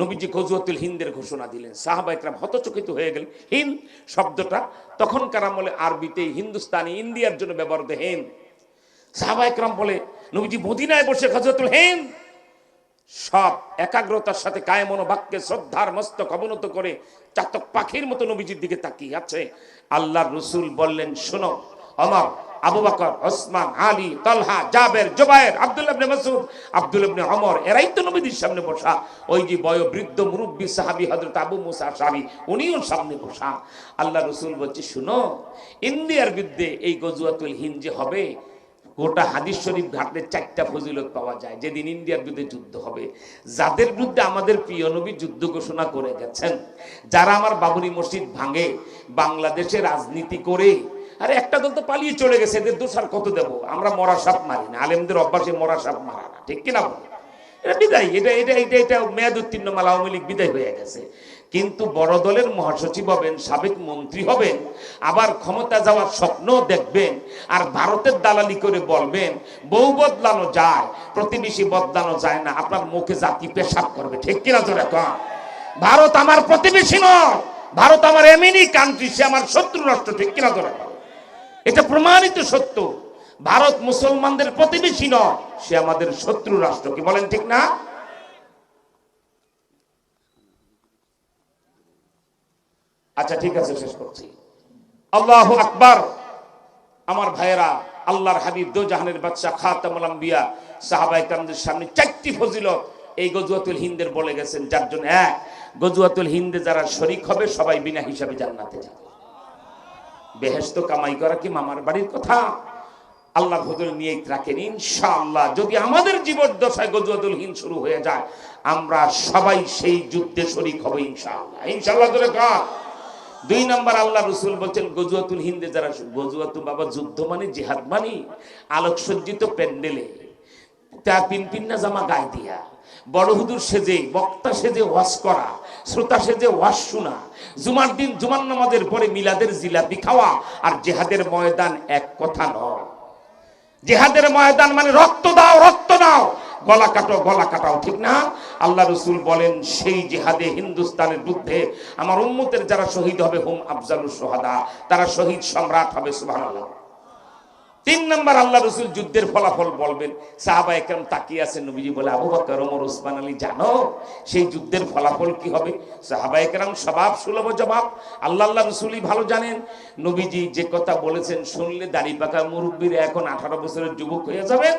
নবীজি গজওয়াতুল হিন্দের ঘোষণা দিলেন। সাহাবায়ে কেরাম হতচকিত হয়ে গেলেন। হিন্দ শব্দটা তখনকার আমলে আরবিতে হিন্দুস্তানি, ইন্ডিয়ার জন্য ব্যবহৃত হিন্দ। সাহাবায়ে কেরাম বলে, নবীজি মদিনায় বসে গজওয়াতুল হিন্দ। সব একাগ্রতার সাথে কায়মন বাক্যে শ্রদ্ধার মস্তক অবনত করে চাতক পাখির মতো নবীজির দিকে তাকিয়ে আছে। আল্লাহর রাসূল বললেন, শোনো, ওমর, আবু বকর, ওসমান, আলী, তালহা, জাবের, জুবায়ের, আব্দুল্লাহ ইবনে মাসউদ, আব্দুল্লাহ ইবনে ওমর, এরাই তো নবীজির সামনে বসা। ওই যে বয়োবৃদ্ধ মুরব্বী সাহাবী হযরত আবু মুসা আশআরী, উনিও সামনে বসা। আল্লাহর রাসূল বলছে, শুনো, ইন্ডিয়ার বিরুদ্ধে এই গজওয়াতুল হিন্দ যে হবে, গোটা হাদিস শরীফ ঘাটলে 4টা ফজিলত পাওয়া যায়। যেদিন ইন্ডিয়ার বিরুদ্ধে যুদ্ধ হবে, যাদের বিরুদ্ধে আমাদের প্রিয় নবী যুদ্ধ ঘোষণা করে গেছেন, যারা আমার বাবরি মসজিদ ভাঙে, বাংলাদেশে রাজনীতি করে, আরে একটা দল তো পালিয়ে চলে গেছে, এদের দোষ আর কত দেবো? আমরা মরা সাপ মারি না, আলেমদের অভ্যাসে মরা সাপ মারা না, ঠিক কিনা? এটা বিদায়, এটা এটা এটা এটা মেয়াদ উত্তীর্ণ, মালা আওয়ামী লীগ বিদায় হয়ে গেছে। কিন্তু বড় দলের মহাসচিব হবেন, সাবেক মন্ত্রী হবেন, আবার ক্ষমতা যাওয়ার স্বপ্ন দেখবেন, আর ভারতের দালালি করে বলবেন বউ বদলানো যায়, প্রতিবেশী বদলানো যায় না, আপনার মুখে জাতি পেশাব করবে। ঠিক কিনা জোরে কন? ভারত আমার প্রতিবেশী নয়, ভারত আমার এমনি কান্ট্রি, সে আমার শত্রু রাষ্ট্র। ঠিক কিনা জোরে কন? এটা প্রমাণিত সত্য। ভারত মুসলমানদের প্রতিবেশী নয়, সে আমাদের শত্রু রাষ্ট্র। কি বলেন ঠিক না? আচ্ছা ঠিক আছে, শেষ করছি। আল্লাহু আকবার। আমার ভাইয়েরা, আল্লাহর হাবিব দো জাহানের বাদশা খাতামুল আম্বিয়া সাহাবায়ে কেরামদের সামনে চারটি ফজিলত এই গজওয়াতুল হিন্দের বলে গেছেন, যার জন্য এক, গজওয়াতুল হিন্দে যারা শরীক হবে সবাই বিনা হিসাবে জান্নাতে যাবে। বেহেশত কামাই করা কি মামার বাড়ির কথা? আল্লাহ ফজল নিয়ে রাখেন ইনশাআল্লাহ। যদি আমাদের জীবদ্দশায় গজওয়াতুল হিন্দ শুরু হয়ে যায়, আমরা সবাই সেই যুদ্ধে শরীক হব ইনশাআল্লাহ। ইনশাআল্লাহ ধরে কাজ। দুই নাম্বার, আল্লাহ রসুল বলছেন গজওয়াতুল হিন্দে যারা, গজওয়াতুল বাবা যুদ্ধ মানে জিহাদ মানে আলোকসজ্জিত প্যান্ডেলে তা পিনপিন্না জামা গায়ে দিয়া, বড় হুজুর সেজে, বক্তা সেজে ওয়াজ করা, শ্রোতা সেজে ওয়াজ শোনা, জুমার দিন জুমার নামাজের পরে মিলাদের জিলাপি খাওয়া, আর জিহাদের ময়দান এক কথা নয়। জিহাদের ময়দান মানে রক্ত দাও, রক্ত দাও, গলা কাটো, গলা কাটাও। ঠিক না? আল্লাহ রসুল বলেন সেই জিহাদে হিন্দুস্তানের যুদ্ধে আমার উম্মতের যারা শহীদ হবে, হুম আফজালুস শুহাদা, তারা শহীদ সম্রাট হবে। সুবহানাল্লাহ। তিন নাম্বার, আল্লাহ রসুল যুদ্ধের ফলাফল বলবেন। সাহাবায়ে কেরাম তাকিয়ে আছেন, নবীজি বলে আবু বকর, ওমর, ওসমান আলী, জানো সেই যুদ্ধের ফলাফল কি হবে? সাহাবায়ে কেরাম স্বভাব সুলভ জবাব, আল্লাহ রসুলই ভালো জানেন। নবীজি যে কথা বলেছেন শুনলে দাড়ি পাকা মুরব্বীরা এখন 18 বছরের যুবক হয়ে যাবেন,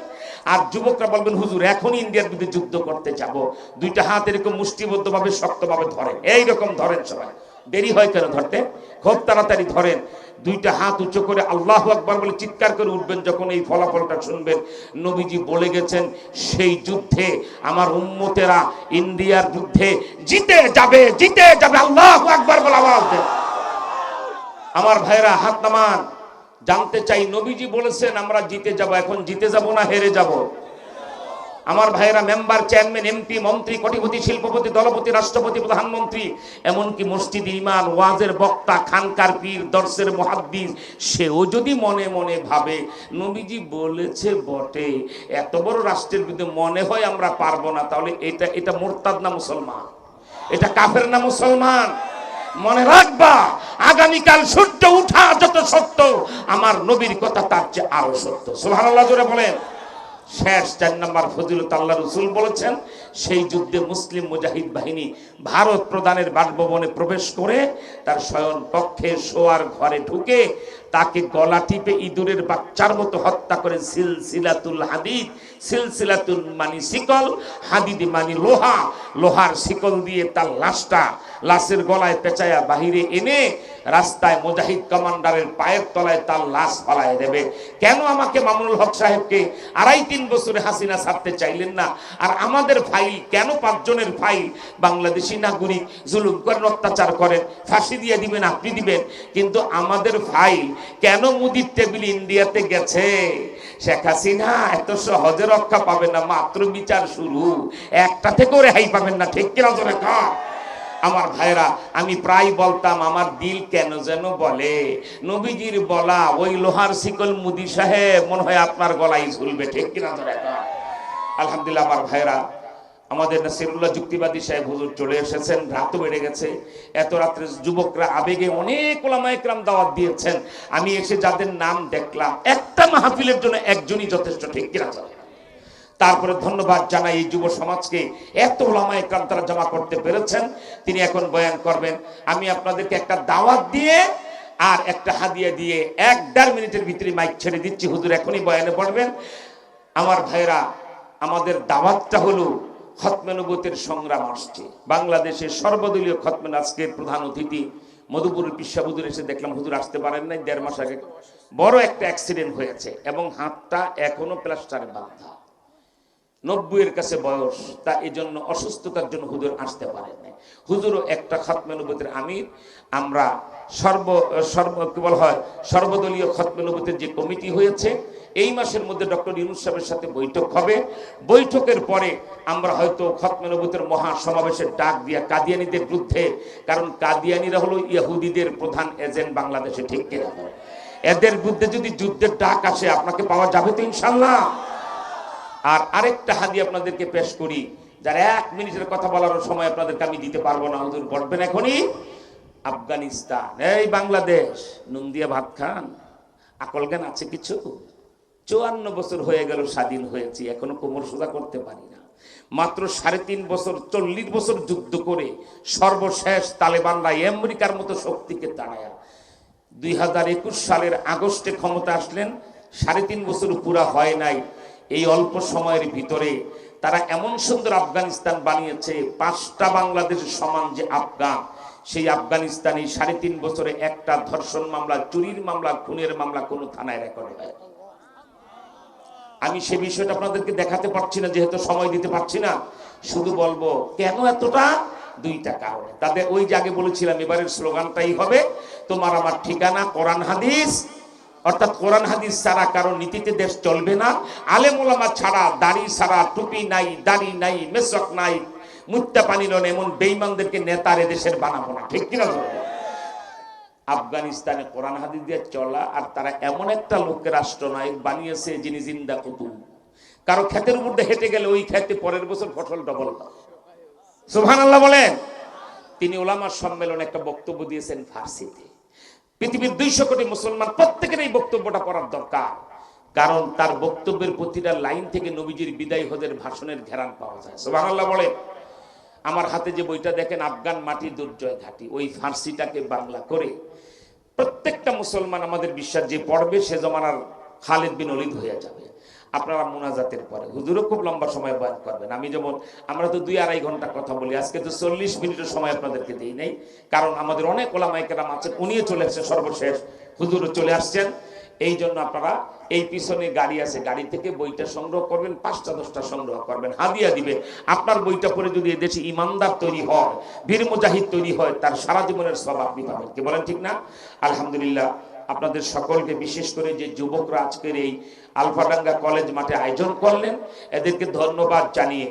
আর যুবকরা বলবেন হুজুর এখনই ইন্ডিয়ার বিরুদ্ধে যুদ্ধ করতে যাব। দুইটা হাত এরকম মুষ্টিবদ্ধভাবে শক্তভাবে ধরেন, এইরকম ধরেন সবাই। দেরি হয় কেন ধরতে? খুব তাড়াতাড়ি ধরেন। দুইটা হাত উঁচু করে আল্লাহু আকবার বলে চিৎকার করে উঠবেন যখন এই ফলাফলটা শুনবেন। নবীজি বলে গেছেন সেই যুদ্ধে আমার উম্মতেরা ইন্ডিয়ার যুদ্ধে জিতে যাবে, জিতে যাবে। আল্লাহু আকবার বলে আওয়াজ দেন। আমার ভাইরা হাত নামান। জানতে চাই, নবীজি বলেছেন আমরা জিতে যাব, এখন জিতে যাব না হেরে যাব? আমার ভাইয়েরা, মেম্বার, চেয়ারম্যান, এমপি, মন্ত্রী, কোটিপতি, শিল্পপতি, দলপতি, রাষ্ট্রপতি, প্রধানমন্ত্রী, এমনকি মসজিদ ইমাম, ওয়াজের বক্তা, খানকার পীর, দর্শের মুহাদ্দিস, সেও যদি মনে মনে ভাবে নবীজি বলেছে বটে, এত বড় রাষ্ট্রের বিরুদ্ধে মনে হয় আমরা পারবো না, তাহলে এটা মুরতাদ না মুসলমান? এটা কাফের না মুসলমান? মনে রাখবা, আগামীকাল সূর্য উঠা যত সত্য, আমার নবীর কথা তার চেয়ে আরো সত্য। সুবহানাল্লাহ জোরে বলেন। শেষ 4 নম্বর ফজিলত, আল্লাহ রসুল বলেছেন সেই যুদ্ধে মুসলিম মুজাহিদ বাহিনী ভারত প্রধানের বাসভবনে প্রবেশ করে তার শয়ন কক্ষে শোয়ার ঘরে ঢুকে তাকে গলা টিপে ইঁদুরের বাচ্চার মতো হত্যা করে সিলসিলাতুল হাদিদ, সিলসিলাতুল মানি শিকল, হাদিদ মানি লোহা, লোহার শিকল দিয়ে তার লাশের গলায় পেঁচায়া বাহিরে এনে রাস্তায় মুজাহিদ কমান্ডারের পায়ের তলায় তার লাশ ফালায় দেবে। কেন আমাকে মামুনুল হক সাহেবকে 2.5-3 বছরে হাসিনা ছাড়তে চাইলেন না? আর আমাদের ফাইল কেন 5 জনের ফাইল বাংলাদেশি নাগরিক জুলুম করেন, অত্যাচার করেন, ফাঁসি দিয়ে দিবেন, আপনি দিবেন, কিন্তু আমাদের ফাইল কেন মুদির টেবিল ইন্ডিয়াতে গেছে? শেখ হাসিনা এত সহজে রক্ষা পাবে না, মাত্র বিচার শুরু, একটা থেকেও রেহাই পাবেন না। ঠিক কিনা জোরে কর? আমার ভাইরা, আমি প্রায় বলতাম আমার দিল কেন যেন বলে নবীজির বলা ওই লোহার শিকল মুদি সাহেব মনে হয় আপনার গলায় ঝুলবে। ঠিক কিনা জোরে কর? আলহামদুলিল্লাহ। আমার ভাইরা, আমাদের নাসিরুল্লাহ যুক্তিবাদী সাহেব হুজুর চলে এসেছেন, রাতও বেড়ে গেছে। এত রাত্রে যুবকরা আবেগে অনেক ওলামায়ে কেরাম দাওয়াত দিয়েছেন, আমি এসে যাদের নাম দেখলাম একটা মাহফিলের জন্য একজনই যথেষ্ট। ঠিক কিনা? তারপরে ধন্যবাদ জানাই এই যুব সমাজকে, এত ওলামায়ে কেরাম তারা জমা করতে পেরেছেন। তিনি এখন বয়ান করবেন। আমি আপনাদেরকে একটা দাওয়াত দিয়ে আর একটা হাদিয়া দিয়ে 1-1.5 মিনিটের ভিতরে মাইক ছেড়ে দিচ্ছি। হুজুর এখনই বয়ানে পড়বেন। আমার ভাইরা, আমাদের দাওয়াতটা হলো খতমে নবুয়তের সংগ্রাম আসছে। বাংলাদেশের সর্বদলীয় খতমে, আজকের প্রধান অতিথি মধুপুরের পিসা হুজুর এসে দেখলাম হুজুর আসতে পারেন নাই, 1.5 মাস আগে বড় একটা অ্যাক্সিডেন্ট হয়েছে এবং হাতটা এখনো প্লাস্টারে বাঁধা, 90-এর কাছে বয়স, তা এই জন্য অসুস্থতার জন্য হুজুর আসতে পারেন নাই। হুজুরও একটা খতমে নবুয়তের আমির। আমরা কি বলা হয়, সর্বদলীয় খতমে নবুয়তের যে কমিটি হয়েছে এই মাসের মধ্যে ডক্টর ইউনূস সাহেবের সাথে বৈঠক হবে। বৈঠকের পরে আমরা হয়তো খতমে নবুয়তের মহা সমাবেশের ডাক দিয়া কাদিয়ানীদের বিরুদ্ধে, কারণ কাদিয়ানীরা হলো ইহুদিদের প্রধান এজেন্ট বাংলাদেশে, ঠিক কিনা? এদের বিরুদ্ধে যদি যুদ্ধের ডাক আসে আপনাকে পাওয়া যাবে তো ইনশাল্লাহ। আর আরেকটা হাদিয়া আপনাদেরকে পেশ করি, যার 1 মিনিটের কথা বলার সময় আপনাদেরকে আমি দিতে পারবো না, হুজুর বলবেন এখনই। আফগানিস্তান, এই বাংলাদেশ, নুন দিয়ে ভাত খান, আকল জ্ঞান আছে কিছু? 54 বছর হয়ে গেল স্বাধীন হয়েছি, এখনো কোমর সোজা করতে পারি না। মাত্র 3.5 বছর 40 বছর যুদ্ধ করে সর্বশেষ তালেবানরা আমেরিকার মতো শক্তিকে তাড়ায়া 2021 সালের আগস্টে ক্ষমতা আসলেন। 3.5 বছর পুরা হয় নাই। এই অল্প সময়ের ভিতরে তারা এমন সুন্দর আফগানিস্তান বানিয়েছে, 5টা বাংলাদেশের সমান যে আফগান, সেই আফগানিস্তানে 3.5 বছরে একটা ধর্ষণ মামলা, চুরির মামলা, খুনের মামলা কোনো থানায় রেকর্ড হয়। আমি সে বিষয়টা আপনাদেরকে দেখাতে পারছি না যেহেতু সময় দিতে পারছি না, শুধু বলবো কেন এতটা। 2টা কারণে। তাদের ওই যে আগে বলেছিলাম এবারের স্লোগানটাই হবে তোমার আমার ঠিকানা কোরআন হাদিস, অর্থাৎ কোরআন হাদিস ছাড়া কারো নীতিতে দেশ চলবে না। আলেম ওলামা ছাড়া, দাড়ি ছাড়া, টুপি নাই, দাড়ি নাই, মেসক নাই, মুত্তা পানি নন, এমন বেঈমানদেরকে নেতার এদেশের বানাবো না, ঠিক কিনা? আফগানিস্তানে কোরআন হাদিস দিয়ে চলা, আর তারা এমন একটা লোককে রাষ্ট্রনায়ক বানিয়েছে যিনি জিন্দা কুতুব। কারো ক্ষেতের উপর দিয়ে হেঁটে গেলে ওই ক্ষেতে পরের বছর ফসল ডবল। সুবহানাল্লাহ বলেন। তিনি ওলামার সম্মেলনে একটা বক্তব্য দিয়েছেন ফার্সিতে। পৃথিবীর 200 কোটি মুসলমান প্রত্যেকের এই বক্তব্যটা পড়ার দরকার, কারণ তার বক্তব্যের প্রতিটা লাইন থেকে নবীজির বিদায় হজের ভাষণের ঘেরান পাওয়া যায়। সুবহানাল্লাহ বলেন। আমার হাতে যে বইটা দেখেন আফগান মাটির দুর্জয় ঘাটি, ওই ফার্সিটাকে বাংলা করে প্রত্যেকটা মুসলমান আমাদের বিশ্বাস যে পড়বে সে জমানার খালিদ বিন ওলীদ হয়ে যাবে। আপনারা মুনাজাতের পরে হুজুরও খুব লম্বা সময় বয়ান করবেন। আমি যেমন, আমরা তো 2-2.5 ঘন্টা কথা বলি, আজকে তো 40 মিনিটের সময় আপনাদেরকে দিই নাই, কারণ আমাদের অনেক ওলামায়ে কেরাম আছেন, উনিও চলে আসছেন, সর্বশেষ হুজুরও চলে আসছেন। এই জন্য আপনারা এই পিছনে গাড়ি আছে, গাড়ি থেকে বইটা সংগ্রহ করবেন, 5টা 10টা সংগ্রহ করবেন, হাদিয়া দিবে। আপনার বইটা পড়ে যদি এদেশে ইমানদার তৈরি হয়, বীর মুজাহিদ তৈরি হয়, তার সারা জীবনের সব আপনি পাবেন। কি বলেন, ঠিক না? আলহামদুলিল্লাহ, আপনাদের সকলকে, বিশেষ করে যে যুবকরা আজকের এই আলফাডাঙ্গা কলেজ মাঠে আয়োজন করলেন, এদেরকে ধন্যবাদ জানিয়ে